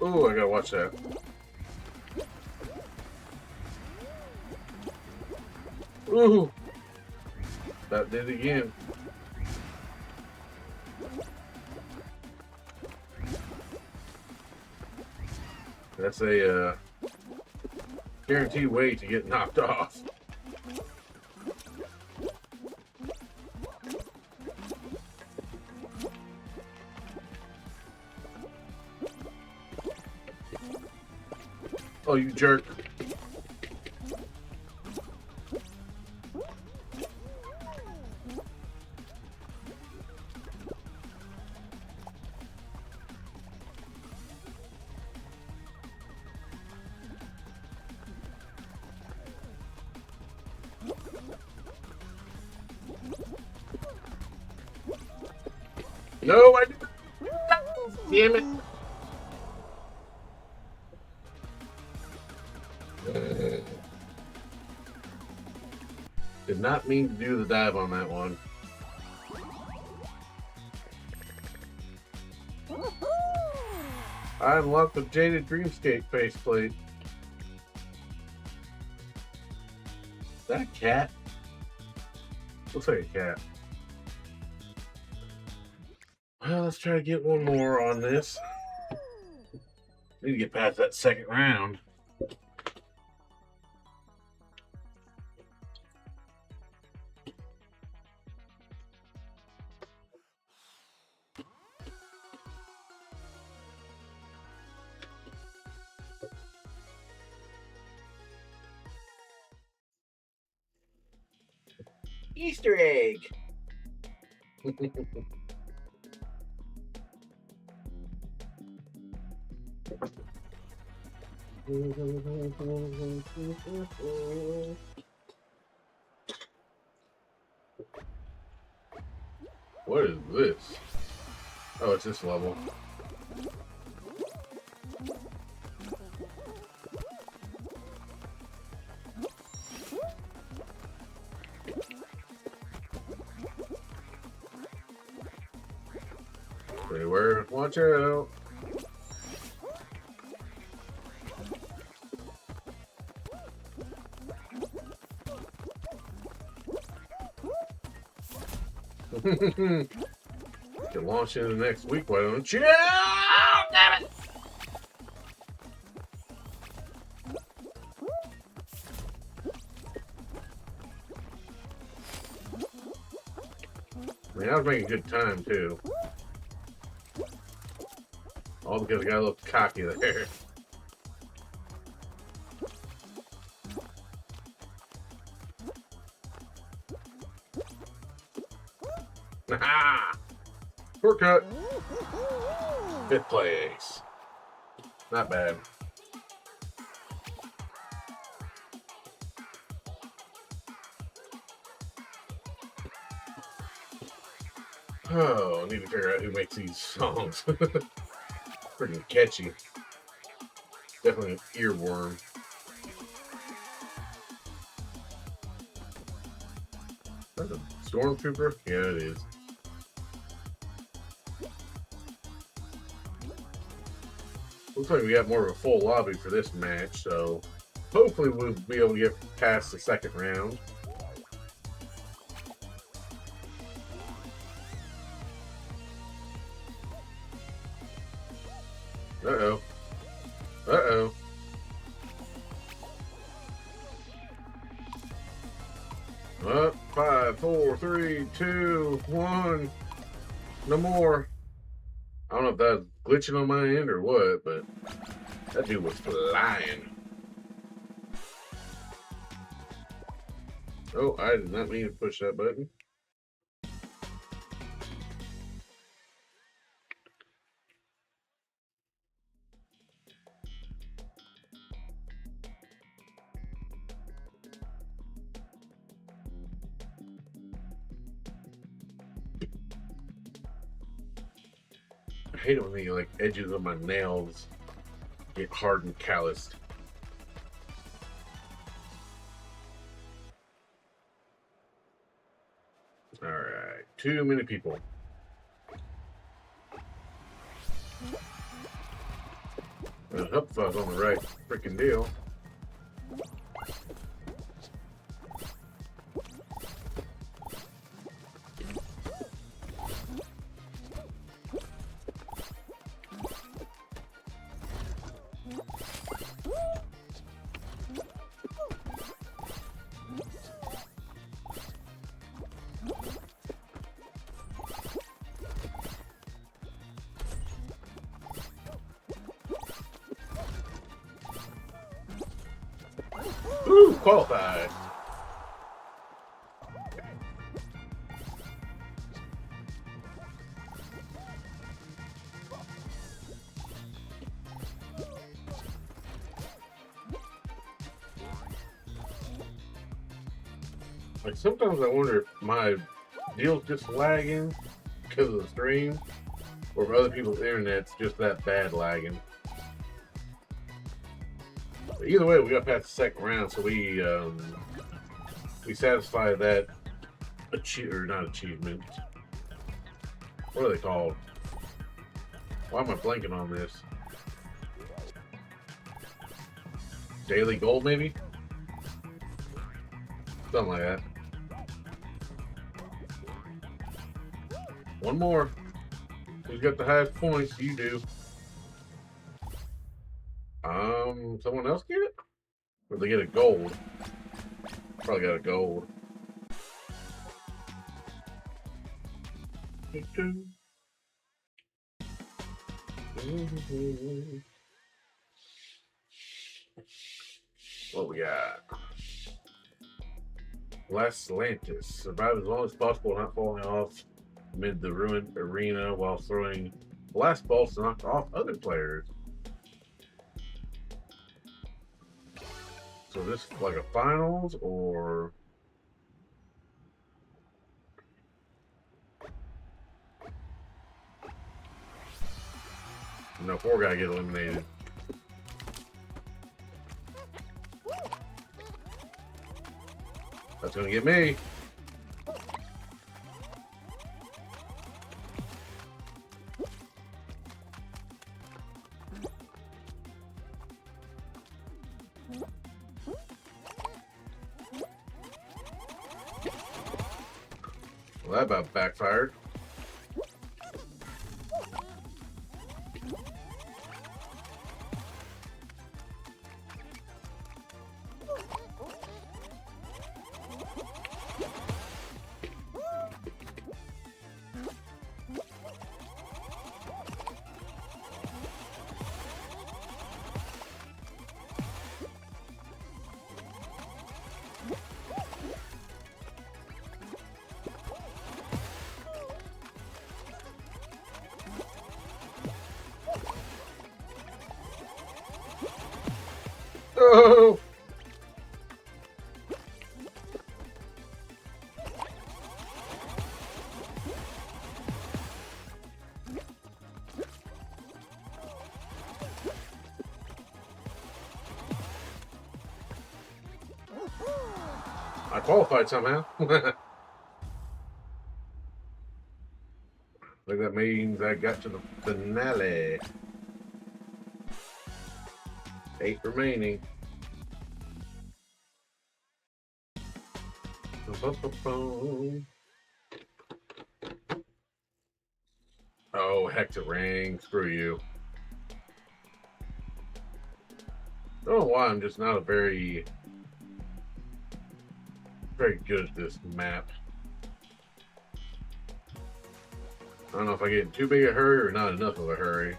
Oh, I gotta watch that. Ooh, that did it again. That's a guaranteed way to get knocked off. Oh, you jerk. No, I didn't. Damn it. Did not mean to do the dive on that one. I unlocked the Jaded Dreamscape faceplate. Is that a cat? Looks like a cat. Well, let's try to get one more on this. Need to get past that second round. Easter egg. What is this? Oh, it's this level. Beware, watch out. Get launched into next week, why don't you? Oh, damn it! I mean, I was making good time, too. All because I got a little cocky there. Aha! Shortcut! 5th place. Not bad. Oh, I need to figure out who makes these songs. Freaking catchy. Definitely an earworm. Is that a stormtrooper? Yeah, it is. Looks like we got more of a full lobby for this match, so hopefully we'll be able to get past the second round. Uh-oh. Uh-oh. Up, 5, 4, 3, 2, 1. No more. I don't know if that's glitching on my end or what, but that dude was flying. Oh, I did not mean to push that button. I hate it when the like edges of my nails get hard and calloused. Alright, too many people. Hupfuzz on the right freaking deal. Ooh, qualified. Like sometimes I wonder if my deal's just lagging because of the stream, or if other people's internet's just that bad lagging. But either way, we got past the second round, so we satisfy that not achievement. What are they called? Why am I blanking on this? Daily goal, maybe? Something like that. One more. Who's got the highest points? You do. Someone else get it? Or they get a gold? Probably got a gold. What we got? Last Atlantis. Survive as long as possible, not falling off amid the ruined arena while throwing blast balls to knock off other players. So this like a finals or no? 4 guy get eliminated. That's gonna get me. Well, that about backfired. Oh! I qualified somehow. Like that means I got to the finale. 8 remaining. Oh, Hector Ring. Screw you. I don't know why I'm just not a very good at this map. I don't know if I get in too big a hurry or not enough of a hurry.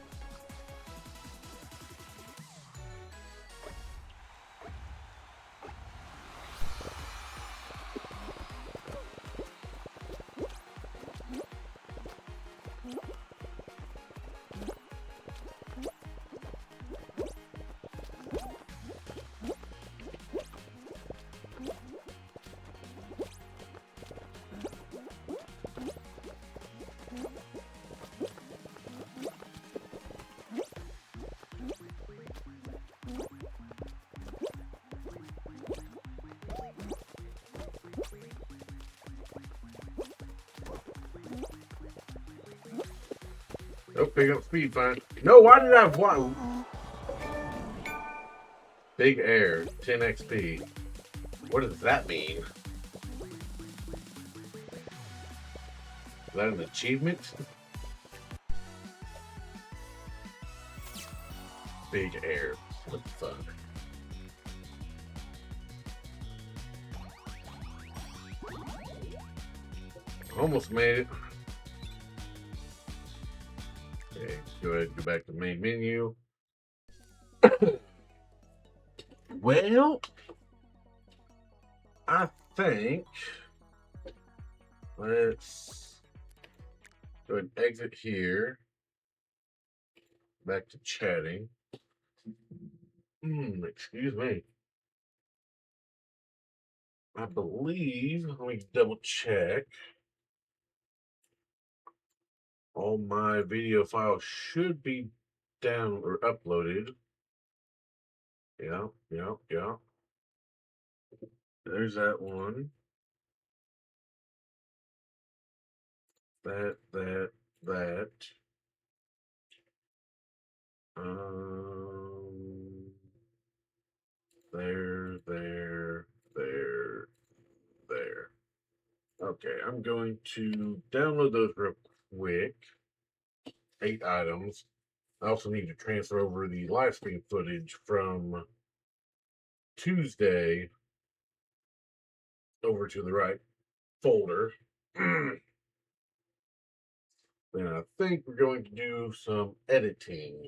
Oh, pick up speed, fine. No, why did I have one? Big air, 10 XP. What does that mean? Is that an achievement? Big air. What the fuck? Almost made it. Okay, go ahead, go back to the main menu. Well, I think let's go ahead and exit here. Back to chatting. Excuse me. I believe, let me double check. All my video files should be down or uploaded. Yeah. There's that one. That. There. Okay, I'm going to download those real quick. 8 items. I also need to transfer over the live stream footage from Tuesday over to the right folder. Then I think we're going to do some editing.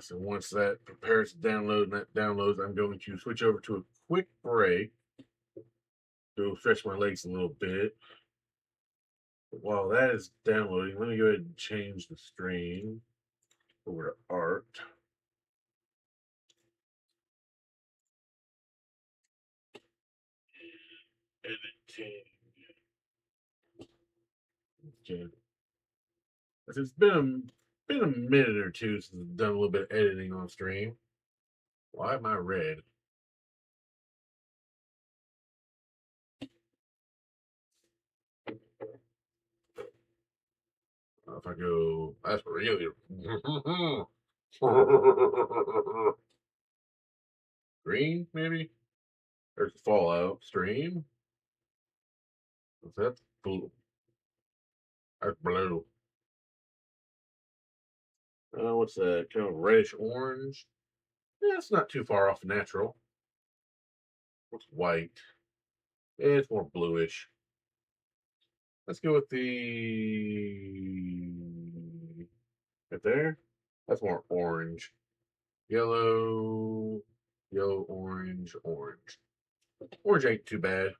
So once that prepares to download and that downloads, I'm going to switch over to a quick break. Go stretch my legs a little bit. But while that is downloading, let me go ahead and change the stream over to art. Editing. Okay. It's been a minute or two since I've done a little bit of editing on stream. Why am I red? If I go, that's really green, maybe. There's Fallout stream. What's that? Blue. That's blue. What's that? Kind of reddish orange. Yeah, it's not too far off natural. What's white? Yeah, it's more bluish. Let's go with the right there. That's more orange. Yellow, yellow, orange, orange. Orange ain't too bad.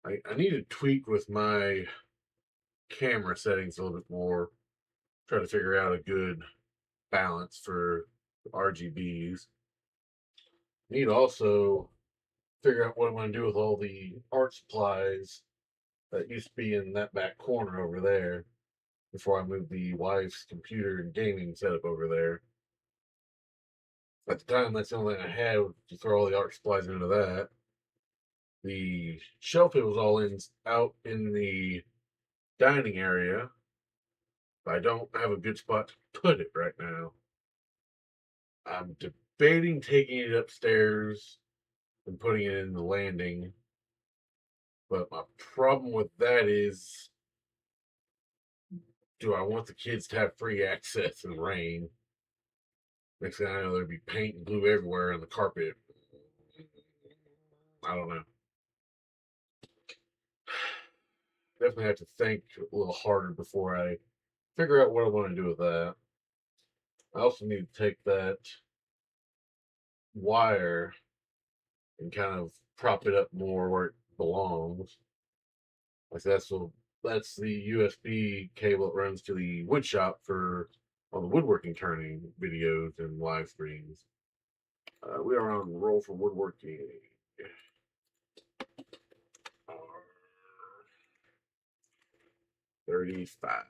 I need to tweak with my camera settings a little bit more. Try to figure out a good balance for RGBs. Need to also figure out what I'm going to do with all the art supplies that used to be in that back corner over there before I moved the wife's computer and gaming setup over there. At the time, that's the only thing I had to throw all the art supplies into that. The shelf it was all in out in the dining area, but I don't have a good spot to put it right now. I'm debating taking it upstairs and putting it in the landing. But my problem with that is, do I want the kids to have free access in the rain? Next thing I know, there'd be paint and glue everywhere on the carpet. I don't know. Definitely have to think a little harder before I figure out what I want to do with that. I also need to take that wire and kind of prop it up more where it belongs. Like that's the USB cable that runs to the wood shop for all the woodworking turning videos and live streams. We are on roll for woodworking. 35.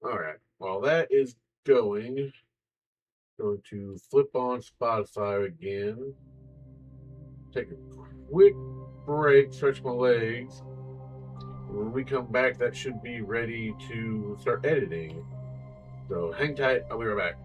All right. While that is going to flip on Spotify again. Take a quick break, stretch my legs. When we come back, that should be ready to start editing. So hang tight. I'll be right back.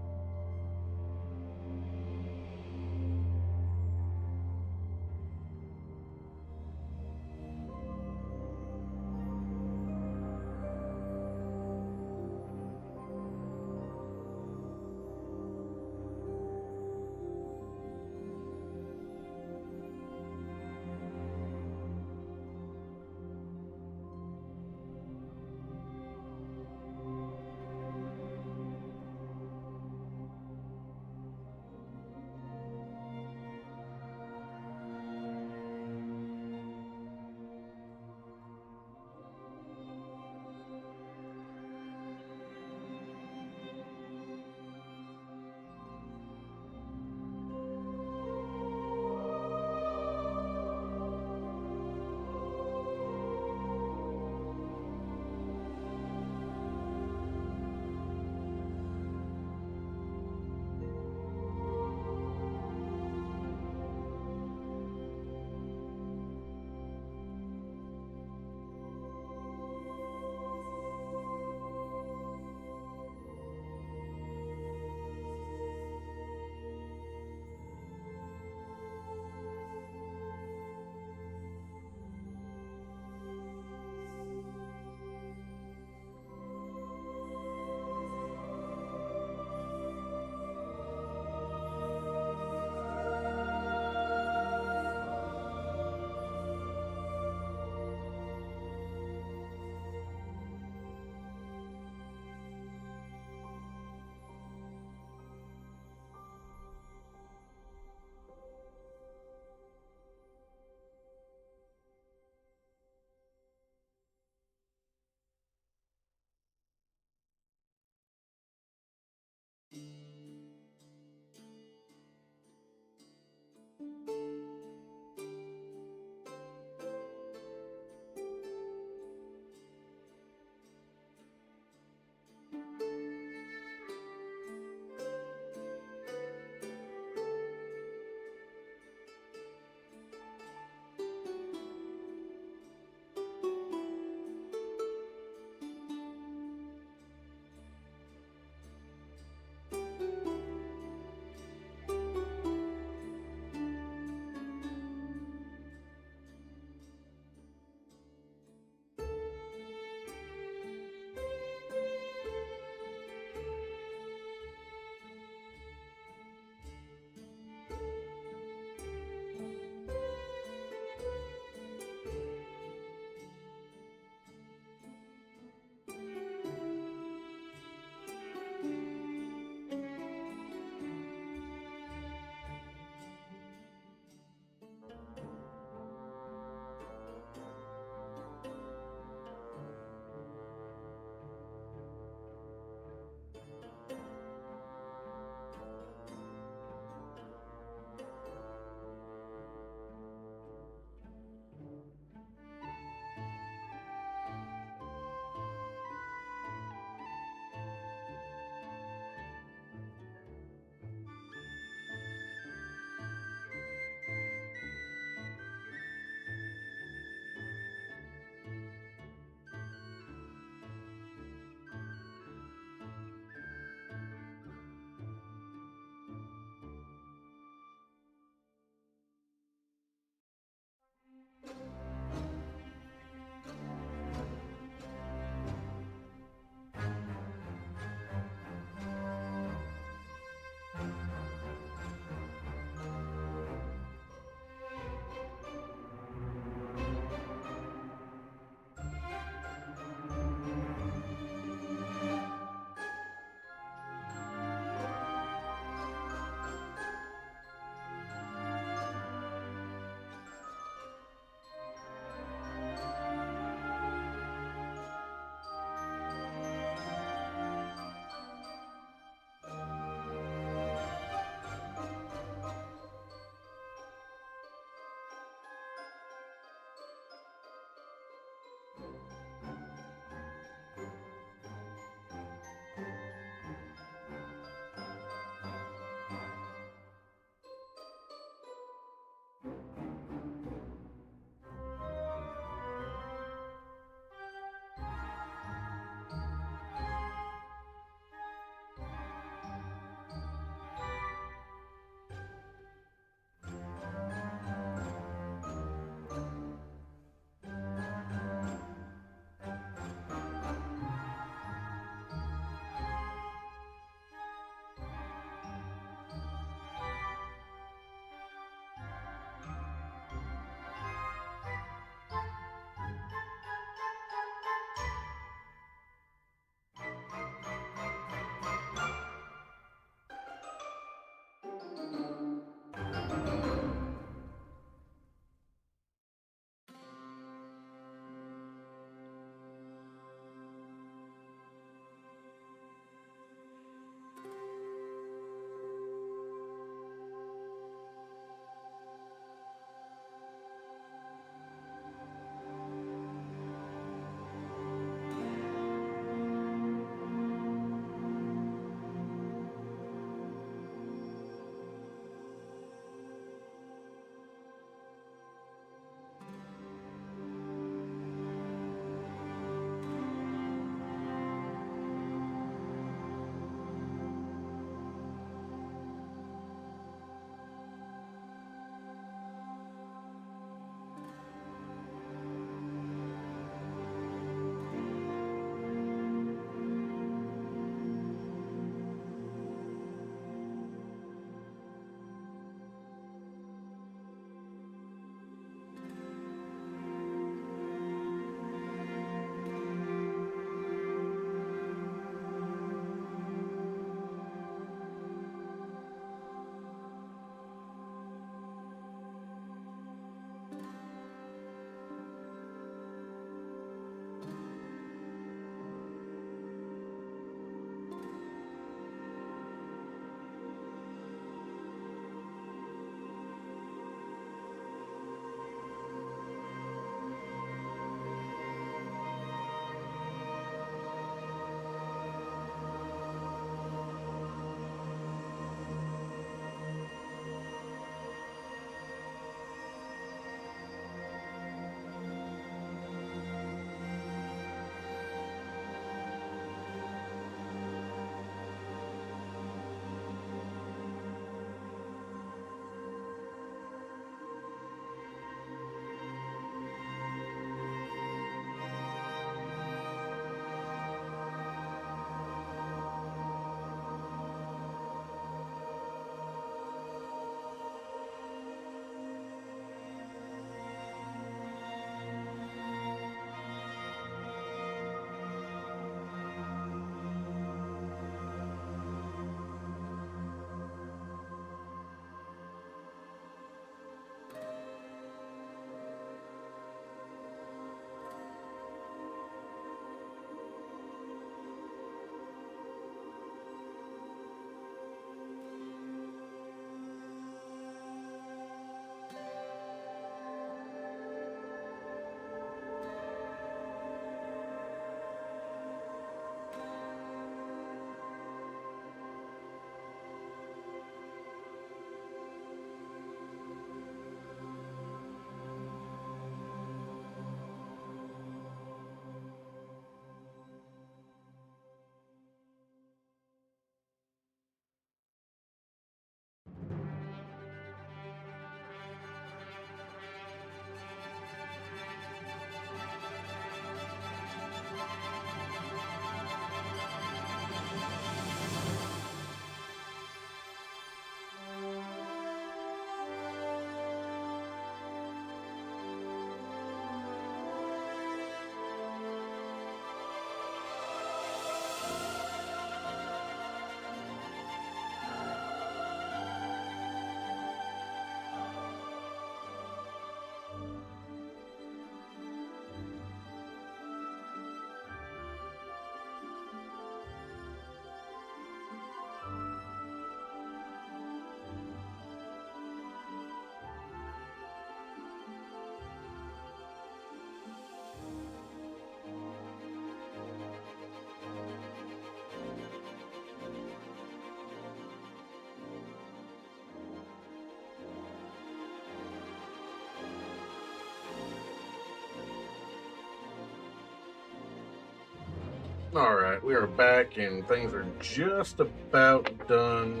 Alright, we are back and things are just about done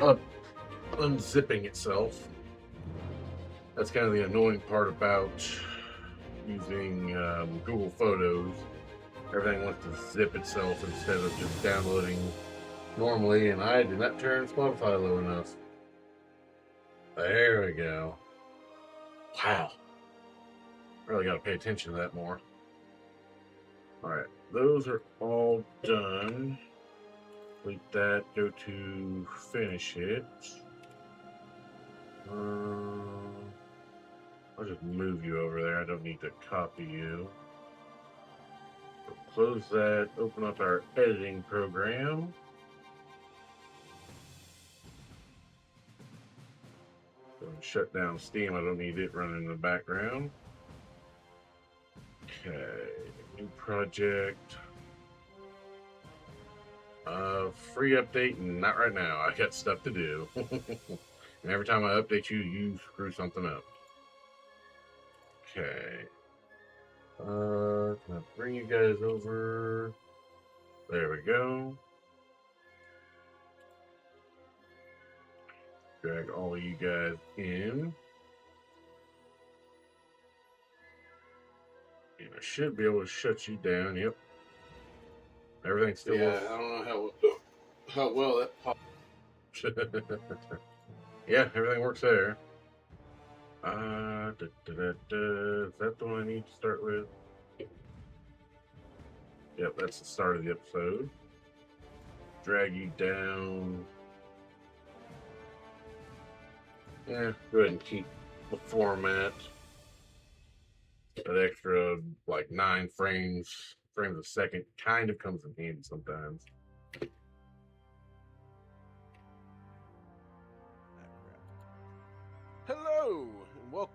up unzipping itself. That's kind of the annoying part about using Google Photos. Everything wants to zip itself instead of just downloading normally, and I did not turn Spotify low enough. There we go. Wow. Really got to pay attention to that more. Alright, those are all done. Delete that, go to finish it. I'll just move you over there. I don't need to copy you. So close that, open up our editing program. Go and shut down Steam. I don't need it running in the background. Okay, new project. Free update, not right now. I got stuff to do. And every time I update you, you screw something up. Okay. Can I bring you guys over? There we go. Drag all of you guys in. And I should be able to shut you down. Yep. Everything's still I don't know how well that popped. Yeah, everything works there. Is that the one I need to start with? Yep, that's the start of the episode. Drag you down. Yeah, go ahead and keep the format. That extra, like 9 frames a second kind of comes in handy sometimes. Hello and welcome.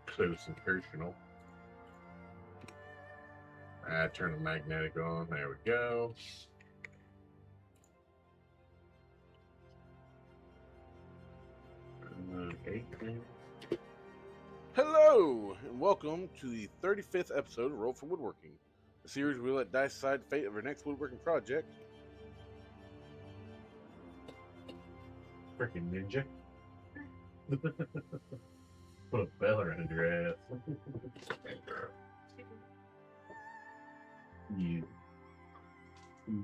Close and personal. I turn the magnetic on. There we go. Hello and welcome to the 35th episode of Roll for Woodworking, a series where we let dice decide the fate of our next woodworking project. Freaking ninja. Put a bell around your ass. You. Is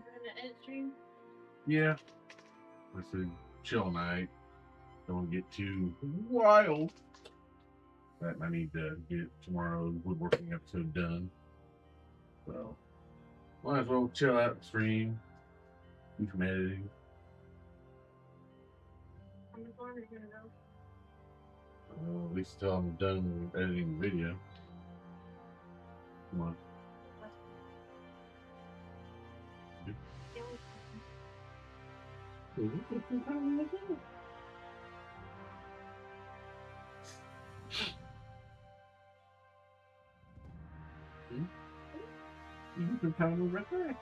that an edit stream? Yeah. It's a chill night. Don't get too wild. But I need to get tomorrow's woodworking episode done. So might as well chill out and stream. Do some editing. How much longer are you gonna go? At least until I'm done editing the video. Come on. You can come right there.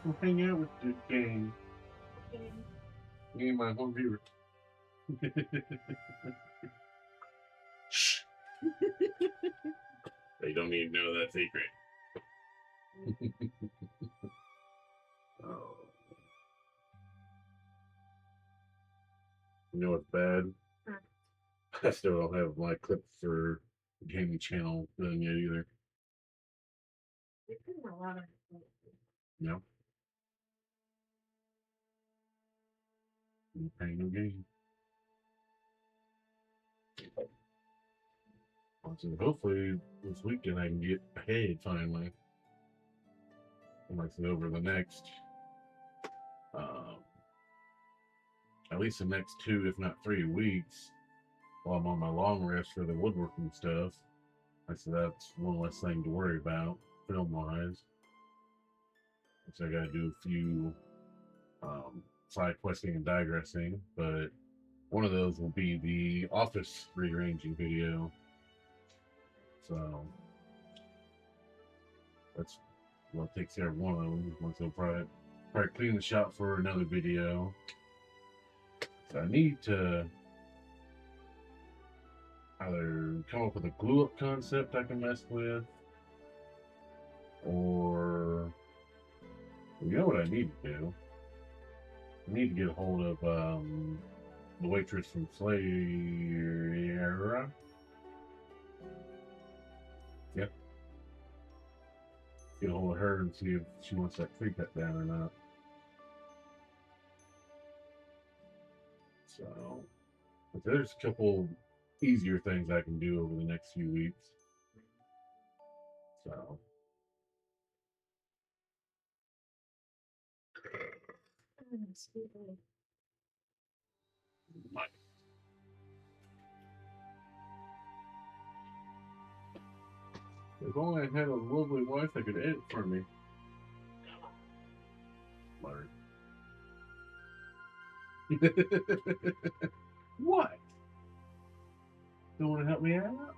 We'll hang out with the gang. Okay. Me and my home viewer. Shh. They don't need to know that secret. Oh. You know what's bad? Huh. I still don't have my clip for the gaming channel done yet either. You're putting a lot of No. I'm playing no game. So hopefully this weekend I can get paid finally. Like over the next, at least the next 2, if not 3 weeks, while I'm on my long rest for the woodworking stuff. I said that's one less thing to worry about film wise. So I got to do a few side questing and digressing, but one of those will be the office rearranging video. So that's what takes care of one of them. Once they'll probably probably clean the shop for another video. So I need to either come up with a glue up concept I can mess with, or you know what I need to do? I need to get a hold of the waitress from Slayer. Yep. Get a hold of her and see if she wants that tree cut down or not. So, but there's a couple easier things I can do over the next few weeks. So, if only I had a lovely wife that could edit for me. Larry. What? Don't want to help me out?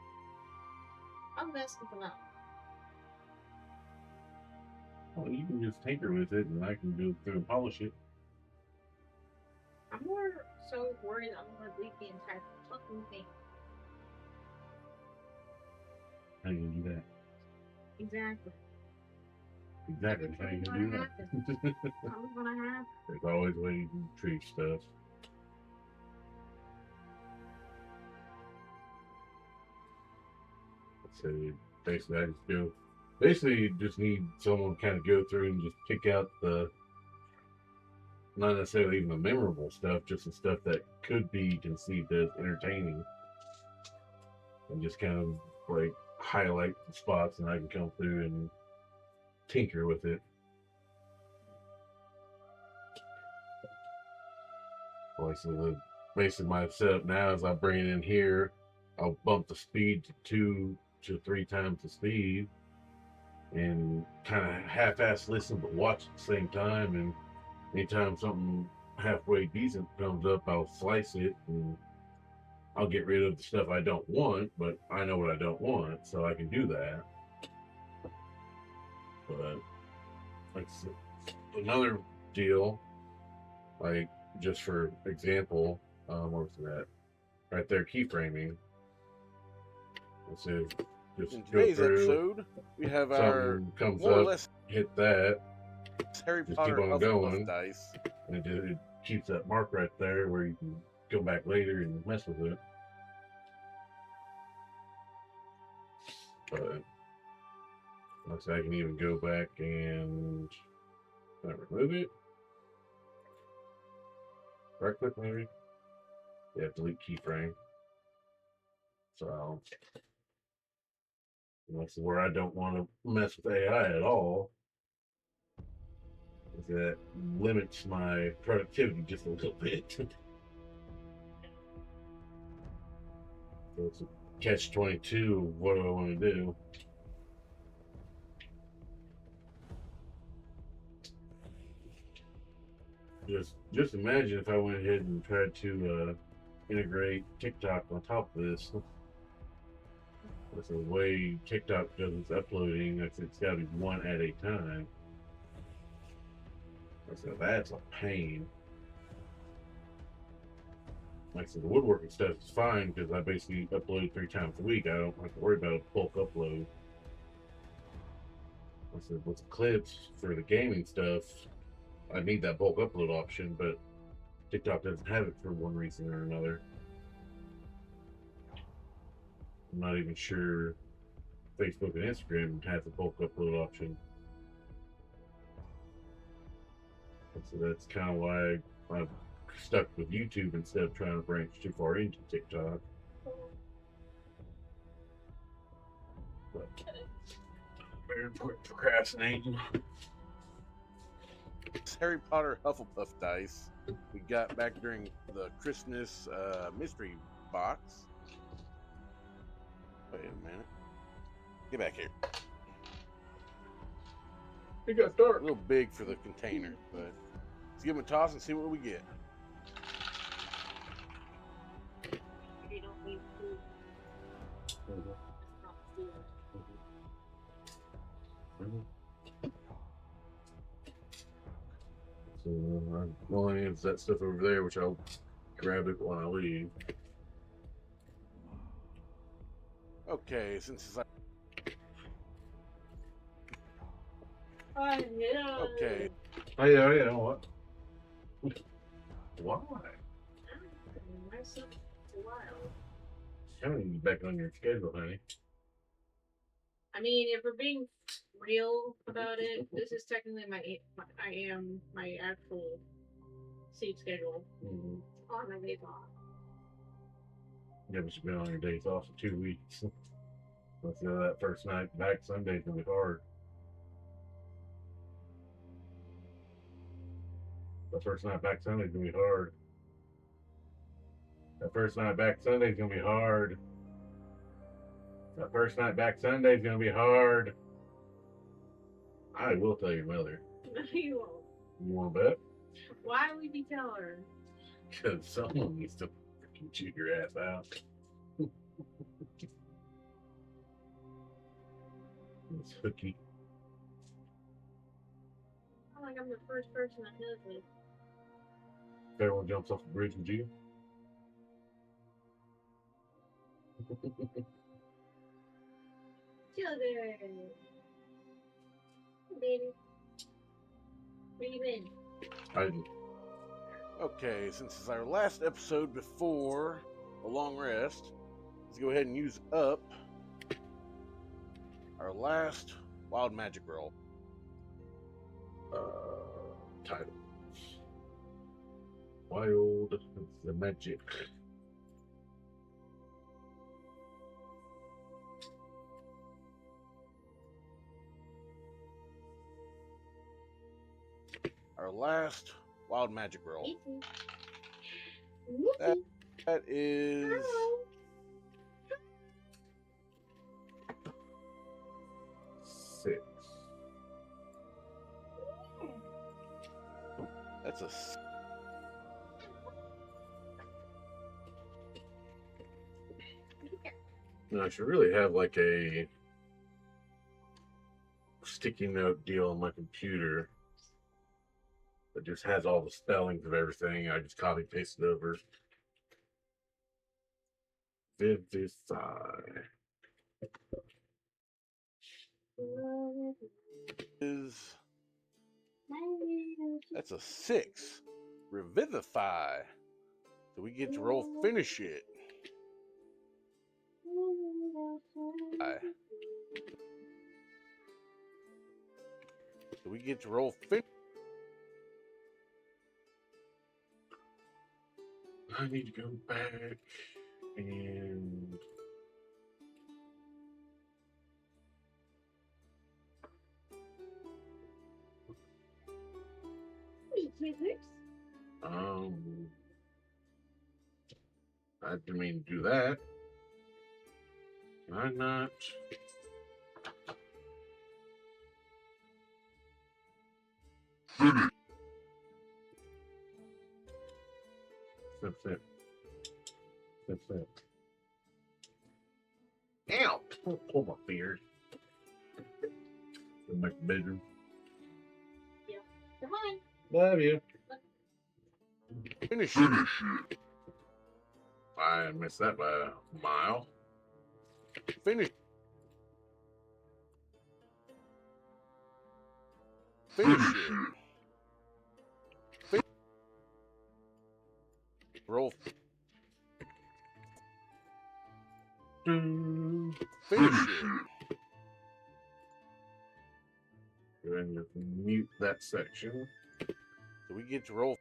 I'll mess with them out. Well, you can just tinker with it, and I can go through and polish it. I'm more so worried I'm gonna leak the entire fucking thing. How you gonna do that? Exactly. Exactly. How you gonna do that? I'm gonna have. There's always ways to treat stuff. So basically, I just go. Basically, you just need someone to kind of go through and just pick out the, not necessarily even the memorable stuff, just the stuff that could be conceived as entertaining, and just kind of like highlight the spots, and I can come through and tinker with it. Like, so basically my setup now is I bring it in here, I'll bump the speed to 2 to 3 times the speed, and kind of half-ass listen but watch at the same time. And anytime something halfway decent comes up, I'll slice it and I'll get rid of the stuff I don't want, but I know what I don't want, so I can do that. But like another deal, like just for example, what was that? Right there, keyframing. Let's see, just In go today's through. episode, we have our Something comes more or up, less hit that, Harry just Potter keep on Hufflepuff going. dice. and it keeps that mark right there where you can go back later and mess with it. But looks like I can even go back and remove it. Right click maybe. Yeah, delete keyframe. So that's where I don't want to mess with AI at all. That limits my productivity just a little bit. So it's a catch-22. What do I want to do? Just imagine if I went ahead and tried to integrate TikTok on top of this. That's the way TikTok does its uploading. It's got to be one at a time. So that's a pain. Like I said, the woodworking stuff is fine because I basically upload 3 times a week. I don't have to worry about a bulk upload. Like I said, with the clips for the gaming stuff, I need that bulk upload option, but TikTok doesn't have it for one reason or another. I'm not even sure Facebook and Instagram has a bulk upload option. And so that's kind of why I've stuck with YouTube instead of trying to branch too far into TikTok. But better procrastinating. It's Harry Potter Hufflepuff dice we got back during the Christmas mystery box. Wait a minute. Get back here. It got dark. A little big for the container, but let's give them a toss and see what we get. You don't need food. Not food. So I'm only needs that stuff over there, which I'll grab it when I leave. Okay, since it's like okay, Oh yeah, what? Why? I need to be back on your schedule, honey. I mean, if we're being real about it, this is technically my actual sleep schedule on my days off. Yeah, but you've been on your days off for 2 weeks. Let's go that first night back Sunday's gonna be hard. The first night back Sunday's gonna be hard. That first night back Sunday's gonna be hard. That first night back Sunday's gonna be hard. I will tell your mother. No, you won't. You want to bet? Why would you tell her? Because someone needs to freaking chew your ass out. It's hooky. I feel like I'm the first person that does it. If everyone jumps off the bridge with you. Children. Baby. Where you been? okay, since it's our last episode before a long rest, let's go ahead and use up our last wild magic roll. Title. Wild the Magic. Our last wild magic roll. That, That is 6. that's a Now, I should really have like a sticky note deal on my computer that just has all the spellings of everything. I just copy paste it over. Vivify. is that's a 6. Revivify. So we get to roll finish it. So we get to roll finish. I need to go back and I didn't mean to do that. Can I not? That's it. Ow! Pull my beard. Go back to the bedroom. Come on. Love you. Finish it. I missed that by a mile. Finish. Finish it. Roll. Finish Finish it. Go ahead and just mute that section. So we get to roll.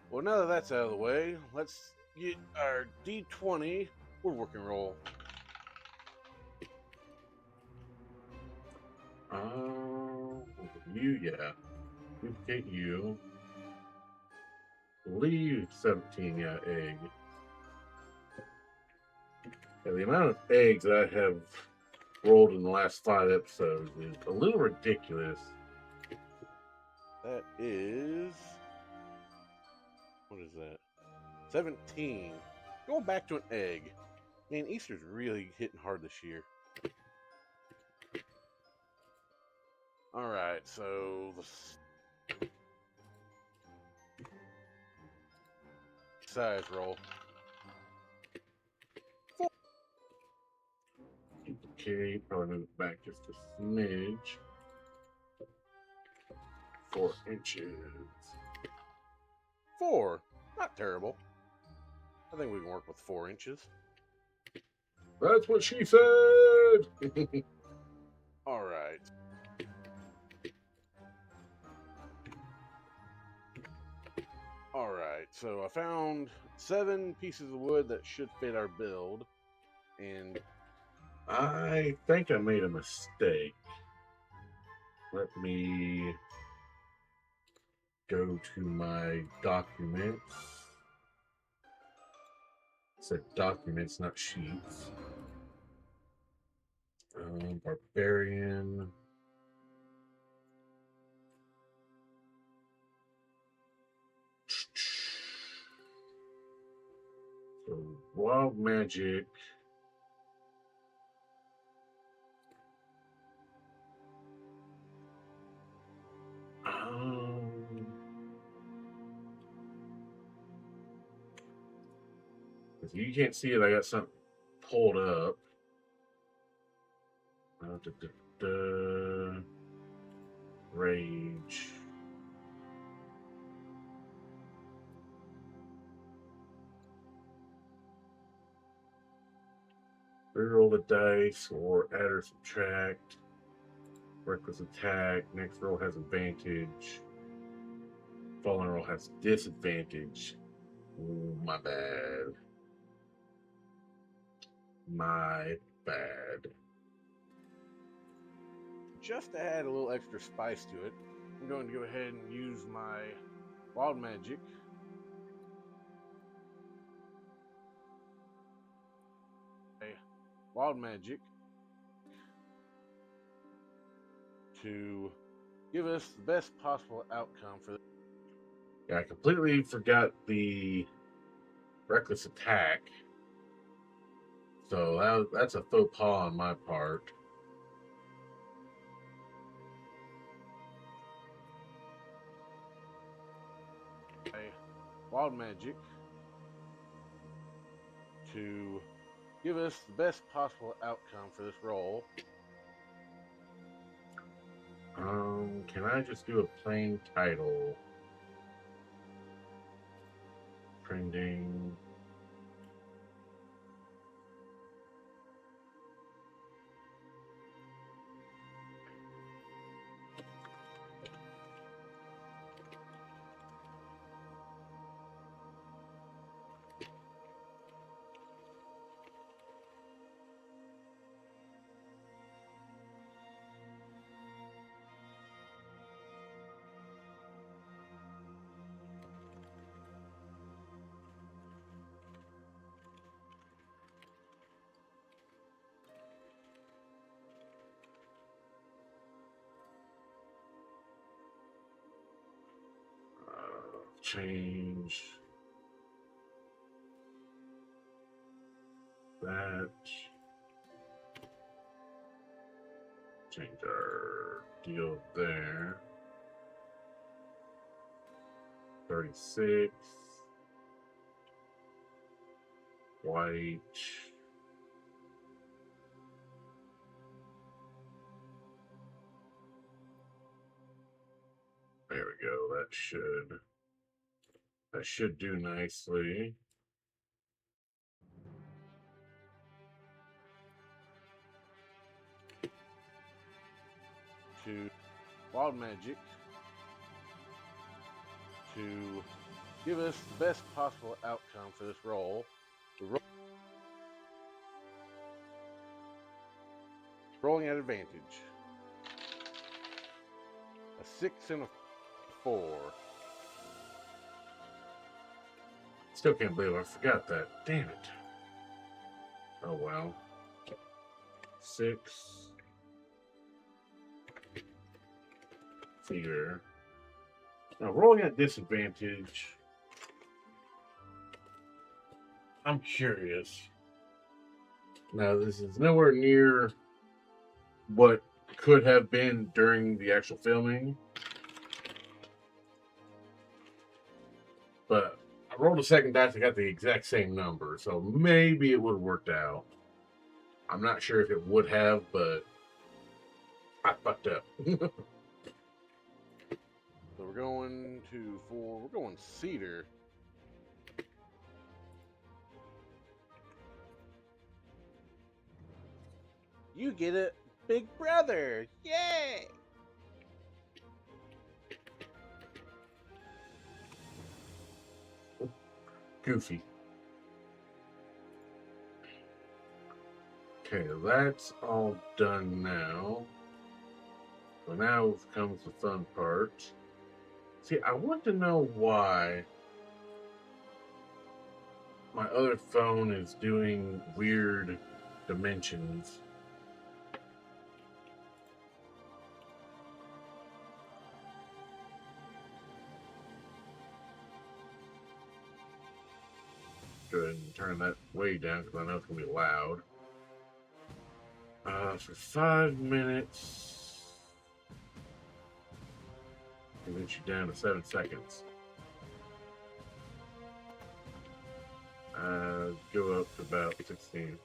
Well, now that that's out of the way, let's get our D20 woodworking roll. You, yeah. Duplicate you. Leave 17, yeah, egg. Yeah, the amount of eggs I have rolled in the last 5 episodes is a little ridiculous. That is. What is that? 17. Going back to an egg. Man, Easter's really hitting hard this year. Alright, so the size roll. Okay, probably move it back just a smidge. 4 inches. 4. Not terrible. I think we can work with 4 inches. That's what she said! Alright. Alright, so I found 7 pieces of wood that should fit our build. And I think I made a mistake. Let me go to my documents. It said documents, not sheets. Barbarian. So wild magic. If you can't see it, I got something pulled up. Rage. Reroll the dice or add or subtract. Reckless attack. Next roll has advantage. Fallen roll has disadvantage. Ooh, my bad. My bad. just to add a little extra spice to it, I'm going to go ahead and use my wild magic. Wild magic to give us the best possible outcome for this. Yeah, I completely forgot the reckless attack. So that's a faux pas on my part. Wild magic to give us the best possible outcome for this roll. Can I just do a plain title? Trending. Change that. Change our deal there. 36. White. There we go. That should do nicely. To wild magic to give us the best possible outcome for this roll. Rolling at advantage. A 6 and a 4. Still can't believe I forgot that. Damn it. Oh well. 6 fear. Now rolling at disadvantage. I'm curious. Now this is nowhere near what could have been during the actual filming. But I rolled a second dice, I got the exact same number, so maybe it would have worked out. I'm not sure if it would have, but I fucked up. So we're going we're going cedar. You get it, big brother! Yay! Goofy. Okay, that's all done now. So now comes the fun part. See, I want to know why my other phone is doing weird dimensions. Go ahead and turn that way down because I know it's going to be loud. For 5 minutes, and then you down to 7 seconds. Go up to about 16.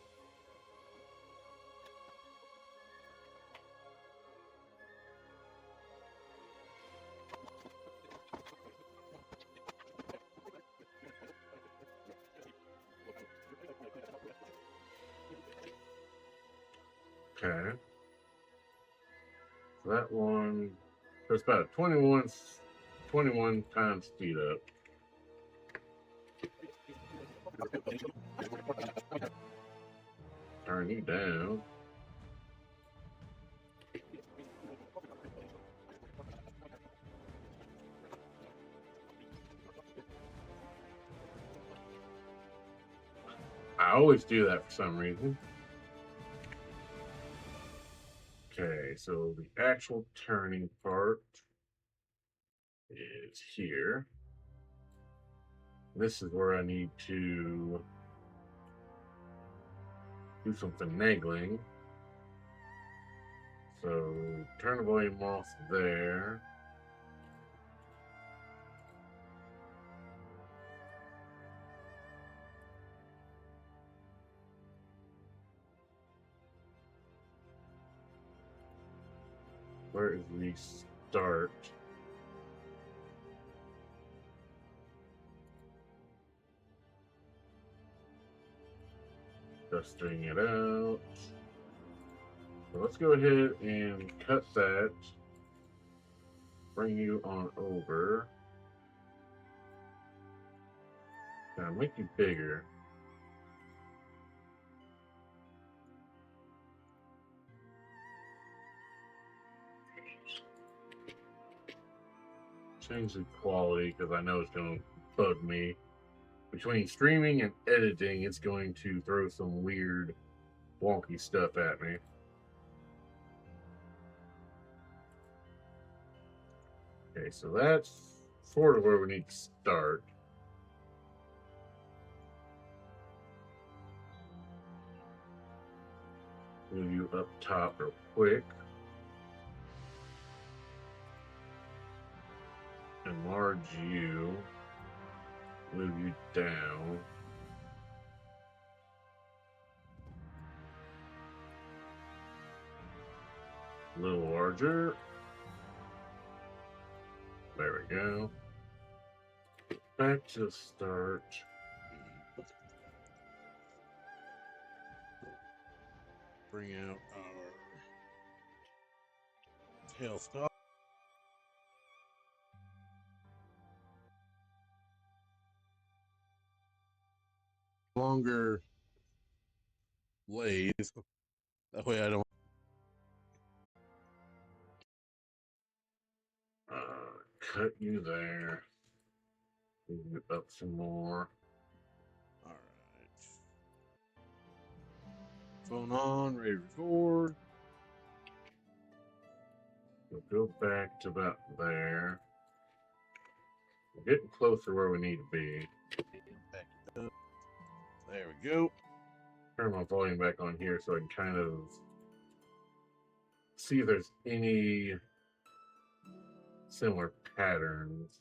Okay. So that one, so it's about a 21 times speed up. Turn you down. I always do that for some reason. Okay, so the actual turning part is here. This is where I need to do some finagling. So turn the volume off there. Where is restart? Dusting it out. So let's go ahead and cut that. Bring you on over. Now make you bigger. Change the quality because I know it's going to bug me. Between streaming and editing, it's going to throw some weird, wonky stuff at me. Okay, so that's sort of where we need to start. Move you up top real quick. Enlarge you. Move you down. A little larger. There we go. Back to the start. Bring out our tailstock. Longer lathe. That way I don't. Cut you there. Move you up some more. All right. Microphone on, ready to record. We'll go back to about there. We're getting closer where we need to be. Back it up. There we go. Turn my volume back on here so I can kind of see if there's any similar patterns.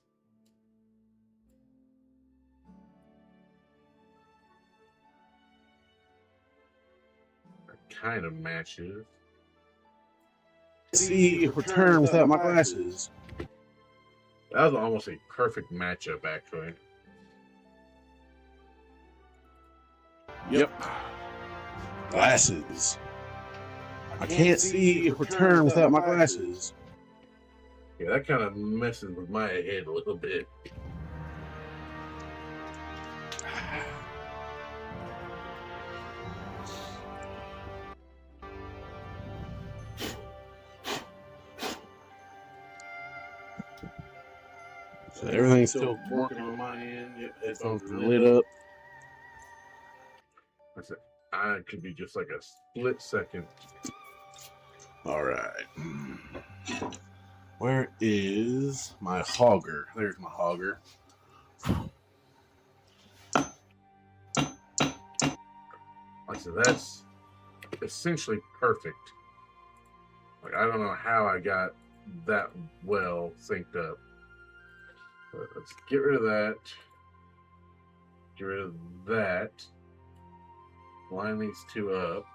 It kind of matches. See, return without my glasses. That was almost a perfect matchup, actually. Yep. Glasses. I can't see return without my glasses. Yeah, that kind of messes with my head a little bit. So everything's still working on my end. Yep, headphones are lit up. I said, I could be just like a split second. All right. Where is my hogger? There's my hogger. Like I said, that's essentially perfect. Like, I don't know how I got that well synced up. But let's get rid of that. Get rid of that. Line these two up.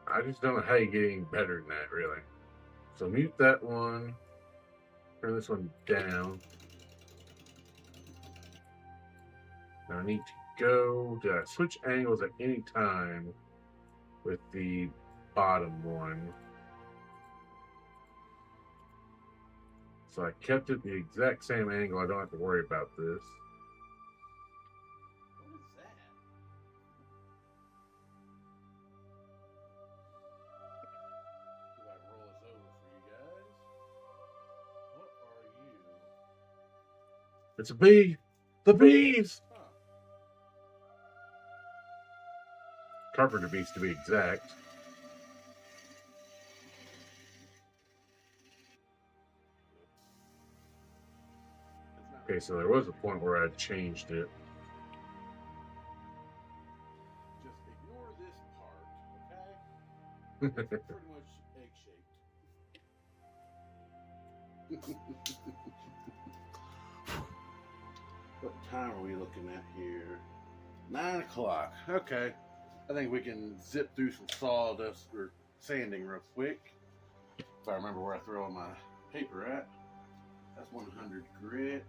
I just don't know how you get any better than that, really. So mute that one. Turn this one down. Now I need to go to switch angles at any time with the bottom one. So I kept it the exact same angle. I don't have to worry about this. What is that? See if I can roll this over for you guys. What are you? It's a bee. The bees. Huh. Carpenter bees to be exact. Okay, so there was a point where I changed it. Just ignore this part, okay? It's pretty much egg-shaped. What time are we looking at here? 9 o'clock. Okay. I think we can zip through some sawdust or sanding real quick. If I remember where I throw all my paper at. That's 100 grit.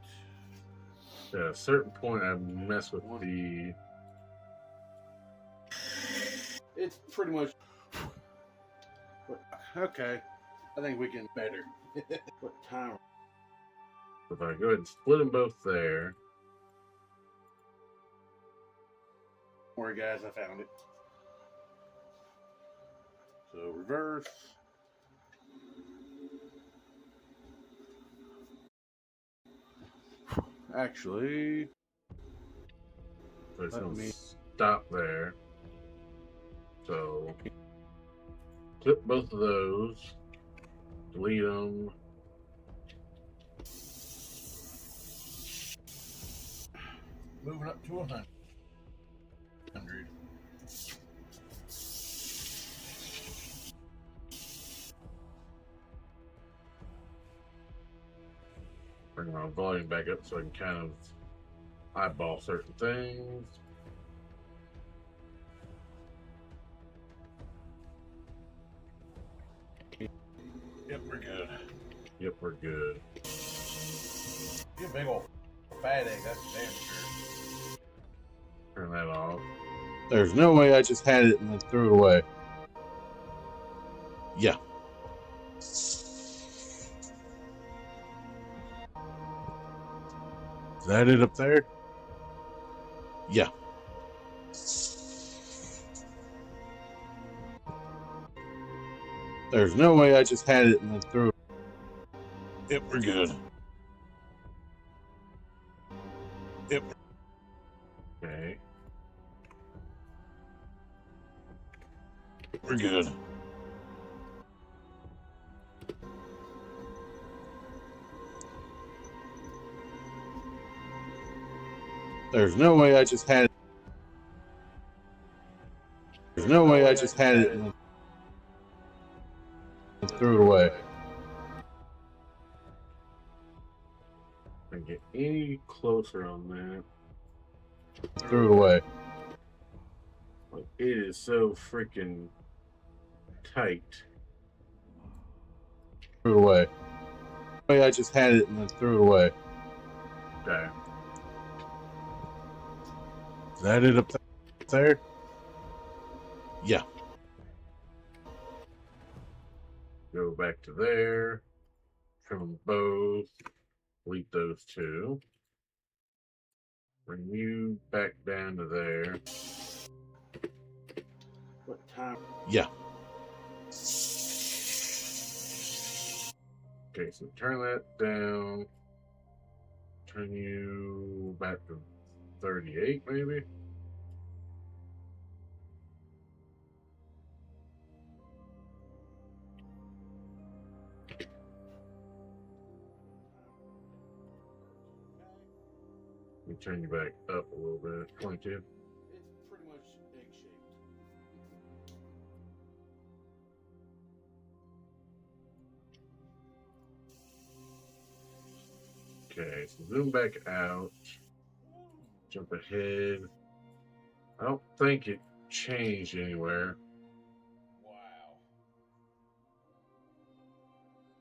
At a certain point, I mess with the. It's pretty much. Okay. I think we can better. What time? If I go ahead and split them both there. Don't worry, guys, I found it. So reverse. Actually, So it's Let going me- to stop there. So clip both of those. Delete them. moving up to 100. Bring my volume back up so I can kind of eyeball certain things. Yep, we're good. Yep, we're good. You a big old fat egg, that's damn sure. Turn that off. There's no way I just had it and then threw it away. Yeah. Is that it up there? Yeah. There's no way I just had it and then threw it. Yep, we're good. Yep. Okay. We're good. There's no way I just had it. There's no way I just had it and threw it away. Can't get any closer on that. Threw it away. Like, it is so freaking tight. Threw it away. No way I just had it and then threw it away. Okay. Is that it up there? Yeah. Go back to there. Trim them both. Delete those two. Bring you back down to there. What time? Yeah. Okay, so turn that down. Turn you back to 38, maybe? Let me turn you back up a little bit. 22. It's pretty much egg-shaped. Okay, so zoom back out. Jump ahead. I don't think it changed anywhere. Wow.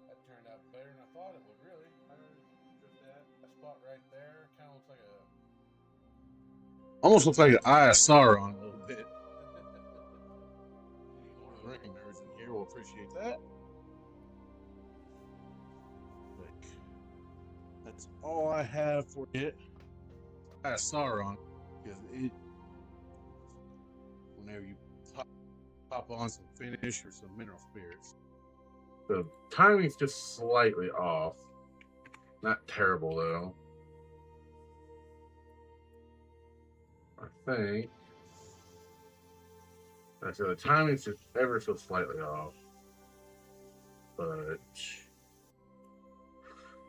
That turned out better than I thought it would, really. Just that spot right there kind of looks like a... Almost looks like an eye of Sauron a little bit. Any Lord of the Ring members in here will appreciate that. Like, that's all I have for it. Eye of Sauron, because it... Whenever you pop on some finish or some mineral spirits. The timing's just slightly off. Not terrible, though. I think. So the timing's just ever so slightly off. But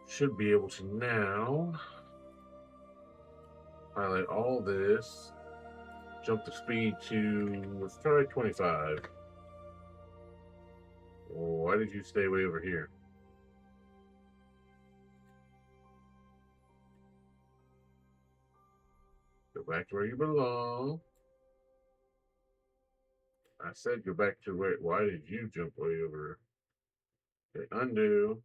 should be able to now highlight all this. Jump the speed to, let's try 25. Why did you stay way over here? Go back to where you belong. I said go back to where, why did you jump way over? Okay, undo.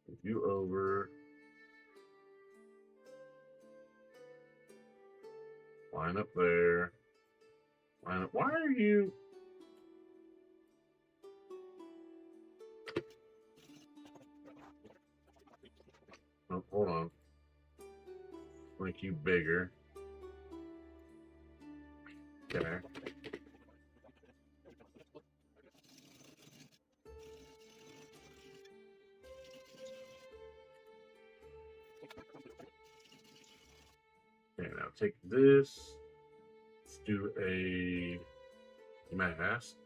Move you over. Line up there. Line up. Why are you? Oh, hold on. Make you bigger. Okay. Okay, now take this. Let's do a mask.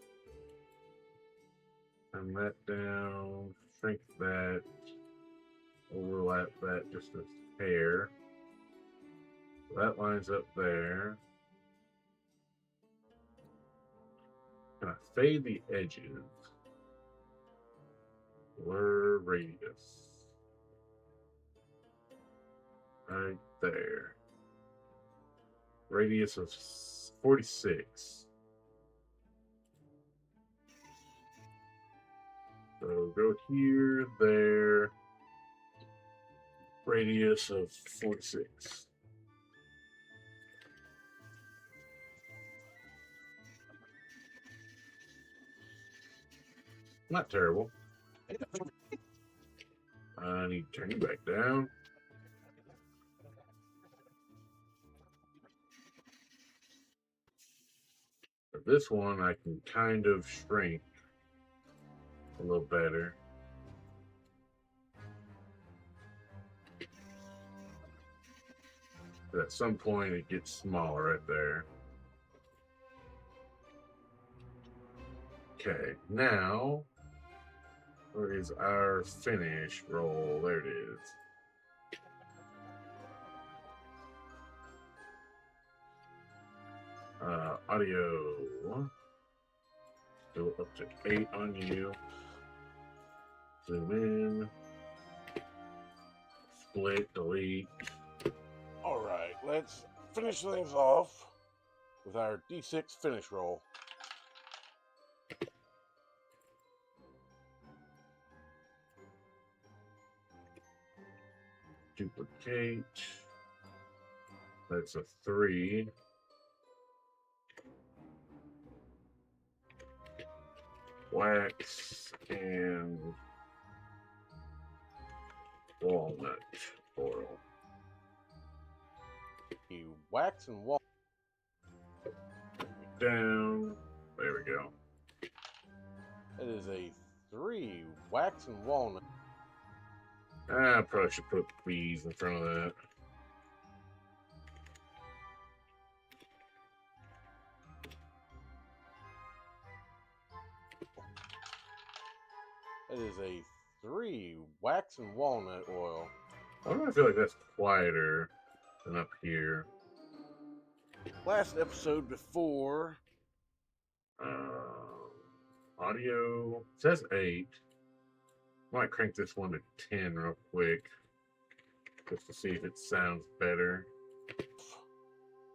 Turn that down. Shrink that. Overlap that just a hair. So that lines up there. Kind of fade the edges. Blur radius. Right there. Radius of 46. So go here, there. Radius of 46. Not terrible. I need to turn you back down. For this one, I can kind of shrink a little better. But at some point, it gets smaller right there. Okay, now, where is our finish roll? There it is. Audio. Go up to 8 on you. Zoom in. Split, delete. All right, let's finish things off with our D6 finish roll. Duplicate. That's a 3. Wax and walnut oil. You wax and walnut. Down. There we go. That is a 3 wax and walnut. I probably should put bees in front of that. That is a 3 wax and walnut oil. I don't know, I feel like that's quieter than up here. Last episode before. Audio says 8. Might crank this one to 10 real quick just to see if it sounds better.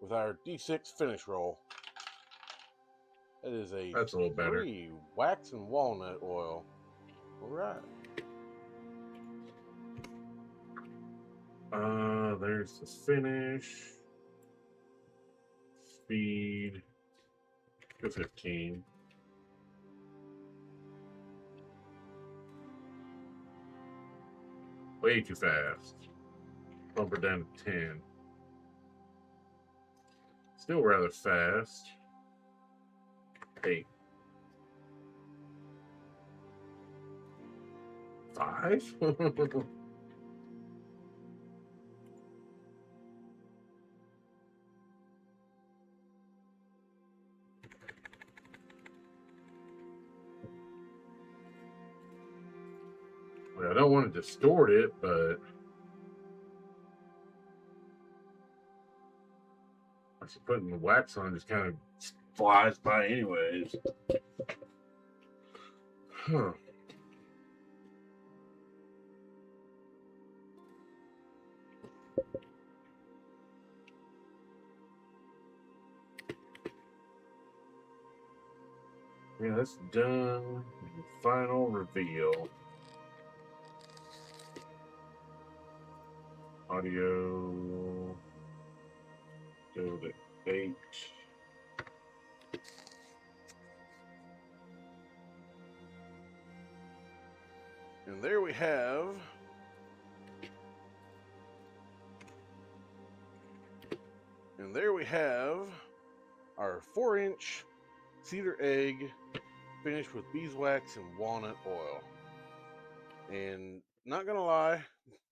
With our D6 finish roll. That is a That's a little better. 3 wax and walnut oil. All right. There's the finish. Speed. Go 15. Way too fast. Bump her down to 10. Still rather fast. 8. 5? I don't want to distort it, but I should put the wax on, just kind of flies by anyways. Huh. Yeah, that's done. Final reveal. Audio. Go to 8. And there we have our 4-inch cedar egg finished with beeswax and walnut oil. And not gonna lie,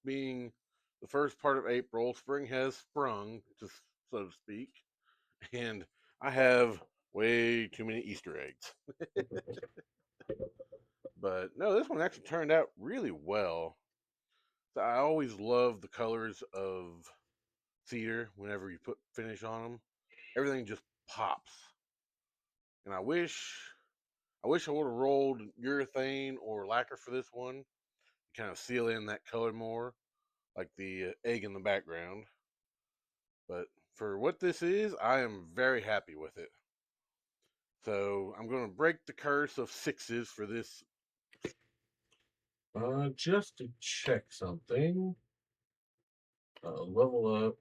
being the first part of April, spring has sprung, so to speak, and I have way too many Easter eggs. But no, this one actually turned out really well. So I always love the colors of cedar whenever you put finish on them. Everything just pops. And I wish I would have rolled urethane or lacquer for this one to kind of seal in that color more, like the egg in the background. But for what this is, I am very happy with it. So I'm going to break the curse of 6s for this. Just to check something. Level up.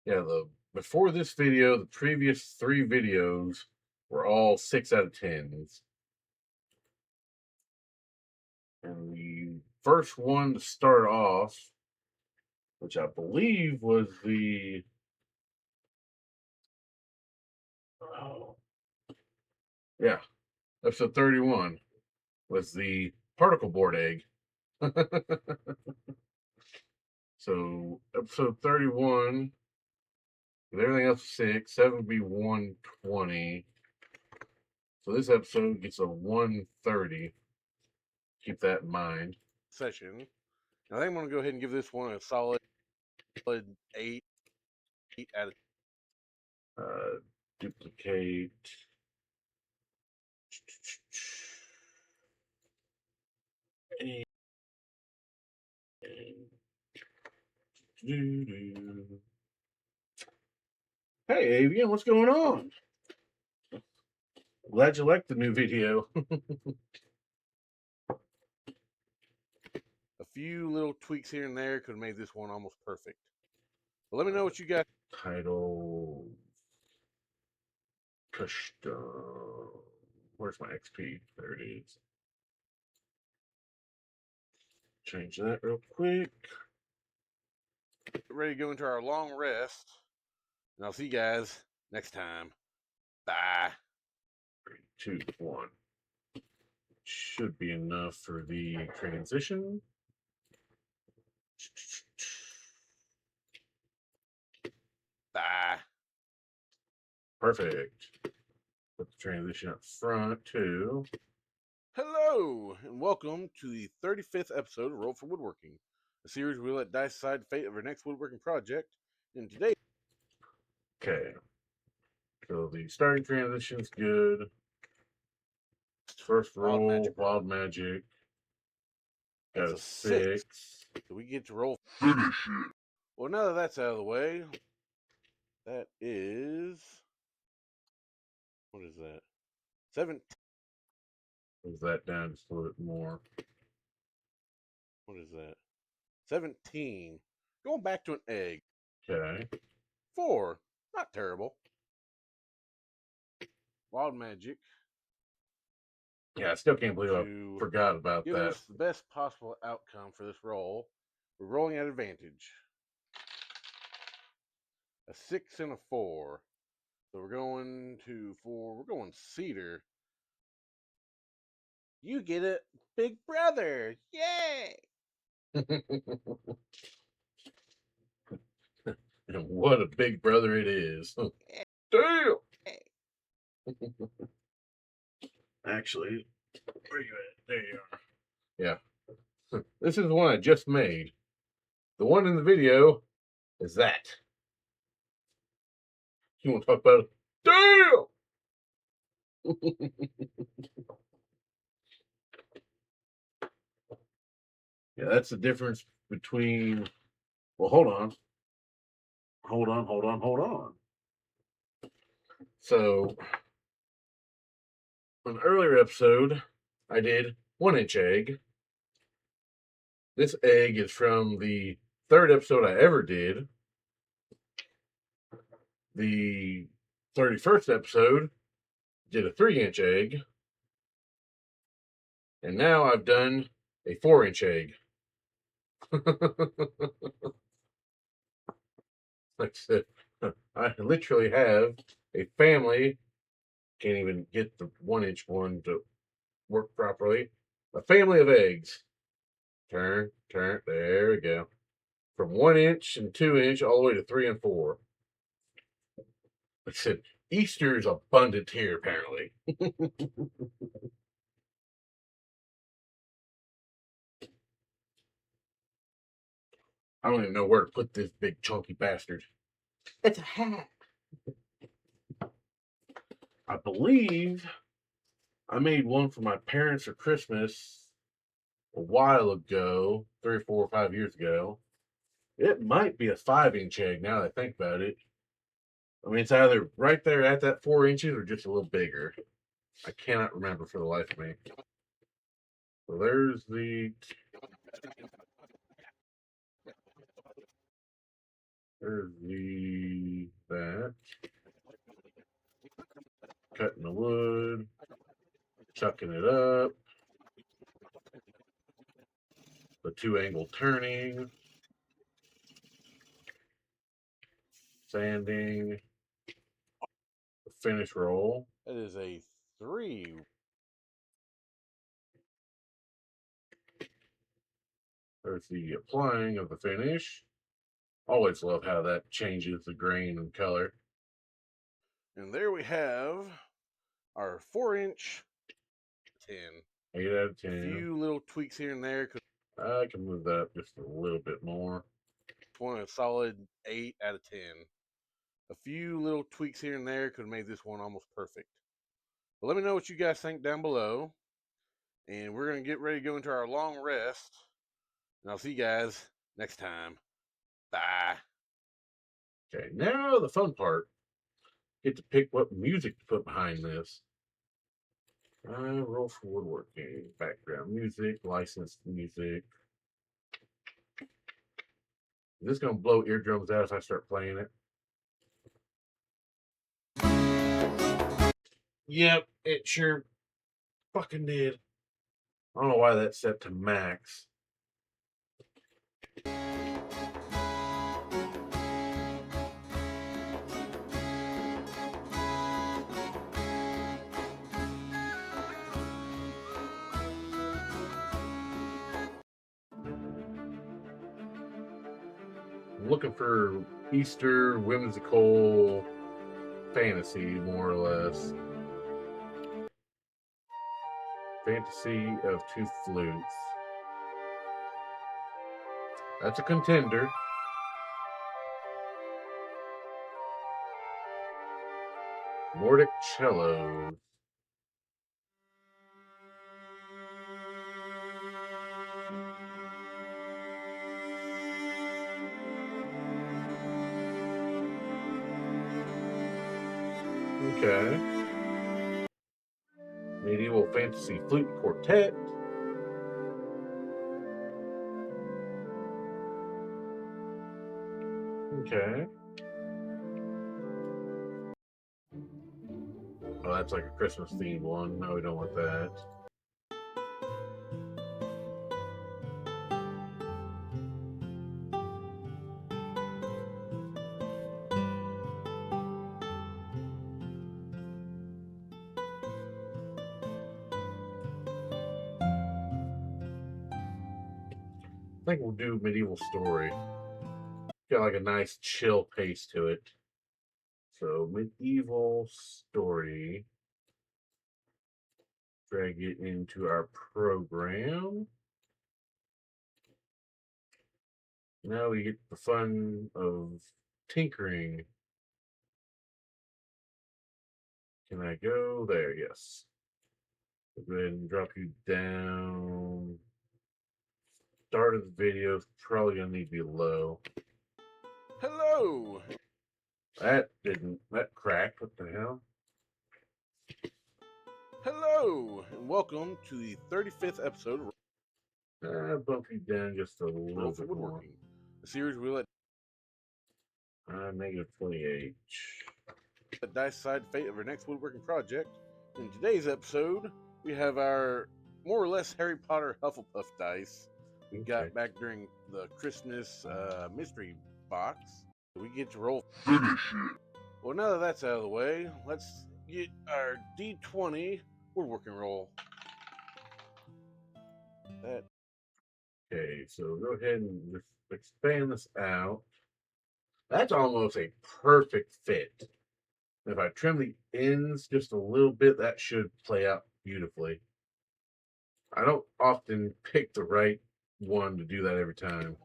Yeah, before this video, the previous 3 videos were all 6 out of 10s. And the first one to start off, which I believe was the yeah, episode 31 was the particle board egg. So episode 31, with everything else 6, 7 would be 120. So this episode gets a 130. Keep that in mind. Session. I think I'm going to go ahead and give this one a solid 8 out of Duplicate. Hey, Avian, what's going on? Glad you liked the new video. A few little tweaks here and there could have made this one almost perfect. But let me know what you got. Title. Custom. Where's my XP? There it is. Change that real quick. Get ready to go into our long rest. And I'll see you guys next time. Bye. 3, 2, 1. Should be enough for the transition. Bye. Perfect. Put the transition up front too. Hello, and welcome to the 35th episode of Roll for Woodworking, a series where we let dice decide the fate of our next woodworking project. And today, Okay. So the starting transition's good. First roll, wild magic. Got a 6. So we get to roll. Well, now that that's out of the way, that is. What is that? 7. Is that down just a little bit more? What is that? 17. Going back to an egg. Okay. 4. Not terrible. Wild magic. Yeah, I still can't believe I forgot about give that. us the best possible outcome for this roll. We're rolling at advantage. A 6 and a 4. So we're going to 4. We're going cedar. You get it, big brother. Yay! And what a big brother it is. Damn! Actually, where are you at? There you are. Yeah. This is the one I just made. The one in the video is that. You want to talk about it? Damn! Yeah, that's the difference between. Well, hold on. Hold on. So, an earlier episode, I did 1-inch egg. This egg is from the 3rd episode I ever did. The 31st episode did a 3-inch egg. And now I've done a 4-inch egg. Like I said, I literally have a family. Can't even get the 1-inch one to work properly. A family of eggs. Turn. There we go. From 1-inch and 2-inch all the way to 3 and 4. Like I said, Easter is abundant here, apparently. I don't even know where to put this big chunky bastard. It's a hat. I believe I made one for my parents for Christmas a while ago, 3 or 4 or 5 years ago. It might be a 5-inch egg now that I think about it. I mean, it's either right there at that 4 inches or just a little bigger. I cannot remember for the life of me. So there's that. Cutting the wood. Chucking it up. 2-angle turning, sanding, the finish roll. That is a 3. There's the applying of the finish. Always love how that changes the grain and color. And there we have our 4-inch 10. 8 out of A 10. few little tweaks here and there. I can move that just a little bit more. One a solid 8 out of 10. A few little tweaks here and there could have made this one almost perfect. But let me know what you guys think down below. And we're going to get ready to go into our long rest. And I'll see you guys next time. Bye. Okay, now the fun part. Get to pick what music to put behind this. Roll for woodworking. Background music, licensed music. Is this going to blow eardrums out if I start playing it? Yep, it sure fucking did. I don't know why that's set to max. I'm looking for Easter whimsical fantasy, more or less. Fantasy of Two Flutes. That's a contender. Nordic cellos. Okay. Medieval Fantasy Flute Quartet. Okay. Oh, that's like a Christmas themed one. No, we don't want that. I think we'll do Medieval Story. Got like a nice chill pace to it. So Medieval Story. Drag it into our program. Now we get the fun of tinkering. Can I go there? Yes. Go ahead and drop you down. Start of the video is probably gonna need to be low. Hello. That cracked. What the hell? Hello. And welcome to the 35th episode of Bump you down just a Roll little for bit more. Woodworking. The series we let Negative 28. dice decide the fate of our next woodworking project. In today's episode, we have our more or less Harry Potter Hufflepuff dice we got back during the Christmas mystery box. We get to roll. Well, now that that's out of the way, let's get our D20 woodworking roll. That. Okay, so go ahead and just expand this out. That's almost a perfect fit. If I trim the ends just a little bit, that should play out beautifully. I don't often pick the right one to do that every time.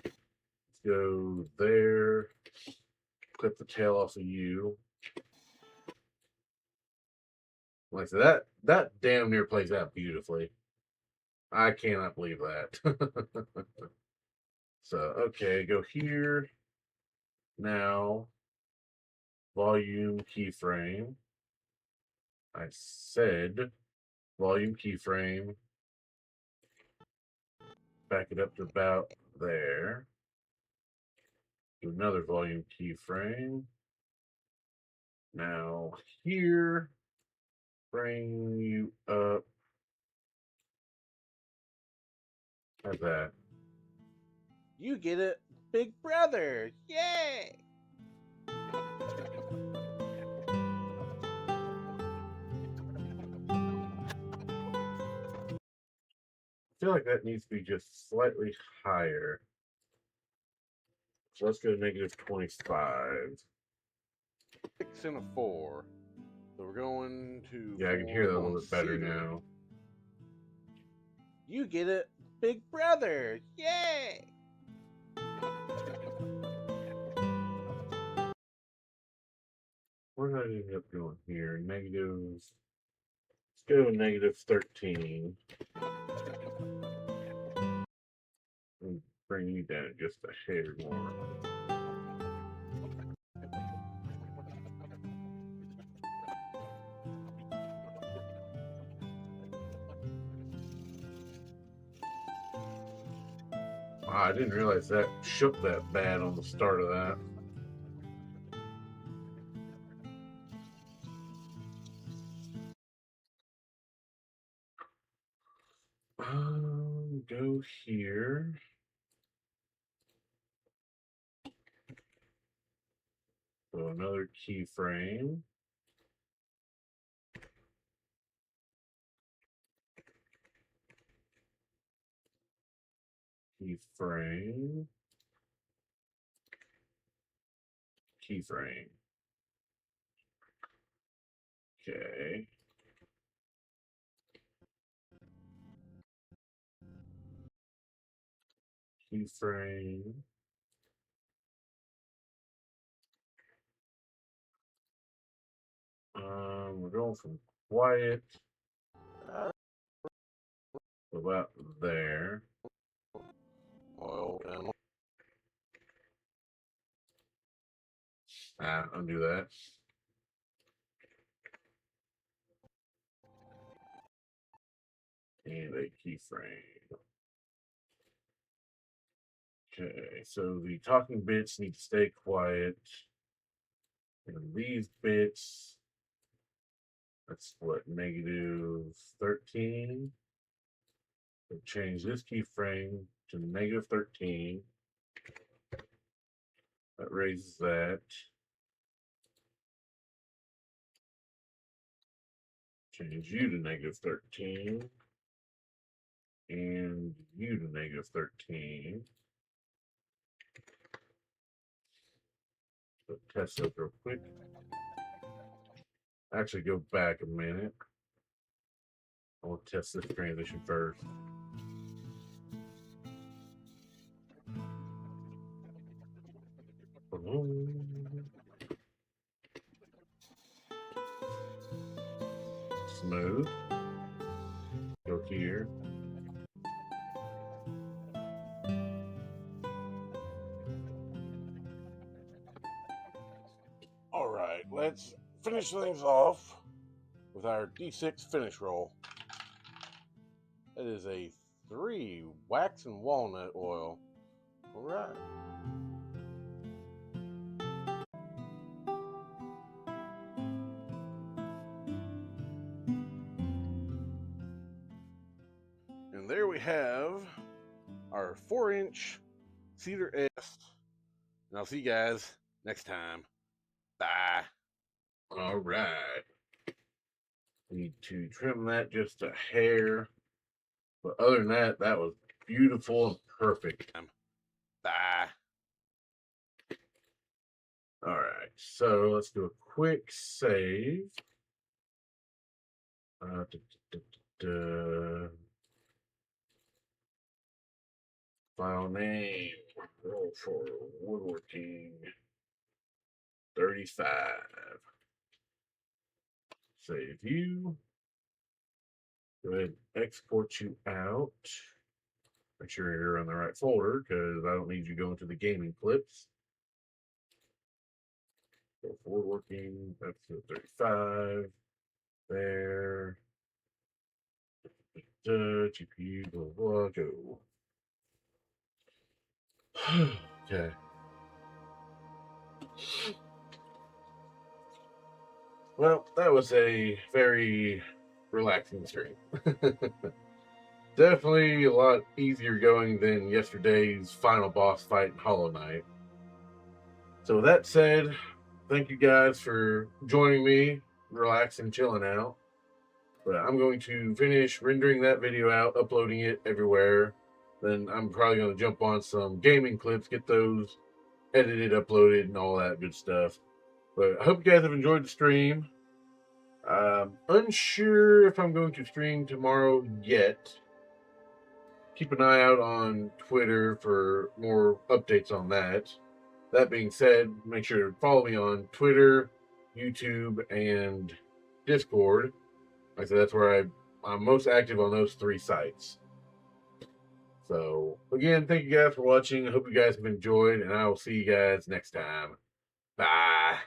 Let's go there. Clip the tail off of you. Like I said, that damn near plays out beautifully. I cannot believe that. So, okay, go here. Now, volume keyframe. I said volume keyframe. Back it up to about there. Do another volume keyframe. Now here, bring you up. How's that? You get it, Big Brother! Yay! I feel like that needs to be just slightly higher. So let's go negative 25. 6 and a 4. So we're going to. Yeah, I can hear that a little bit better Cedar. now. You get it, Big Brother! Yay! Where did I end up going here? Negatives. Let's go negative 13. And bring you down just a hair more. Wow, I didn't realize that shook that bad on the start of that. Go here. So another keyframe. Keyframe. Keyframe. Okay. Keyframe. We're going from quiet to about there. Oil panel. Undo that. And a keyframe. Okay, so the talking bits need to stay quiet. And these bits, that's what, negative 13. So change this keyframe to negative 13. That raises that. Change you to negative 13. And you to negative 13. So test those real quick. Actually, go back a minute. I want to test this transition first. Smooth. Go here. All right, let's finish things off with our D6 finish roll. That is a 3 wax and walnut oil. All right. And there we have our 4-inch Cedar S. And I'll see you guys next time. Bye. All right. Need to trim that just a hair. But other than that, that was beautiful and perfect. Bye. All right. So let's do a quick save. File name. Roll for woodworking. 35. Save you. Go ahead and export you out. Make sure you're in the right folder because I don't need you going to the gaming clips. Go forward working. That's the 35. There. GPU, blah, blah, go. Okay. Well, that was a very relaxing stream. Definitely a lot easier going than yesterday's final boss fight in Hollow Knight. So with that said, thank you guys for joining me, relaxing, chilling out. But I'm going to finish rendering that video out, uploading it everywhere. Then I'm probably going to jump on some gaming clips, get those edited, uploaded, and all that good stuff. But I hope you guys have enjoyed the stream. Unsure if I'm going to stream tomorrow yet. Keep an eye out on Twitter for more updates on that. That being said, make sure to follow me on Twitter, YouTube, and Discord. Like I said, that's where I'm most active on those 3 sites. So, again, thank you guys for watching. I hope you guys have enjoyed, and I will see you guys next time. Bye.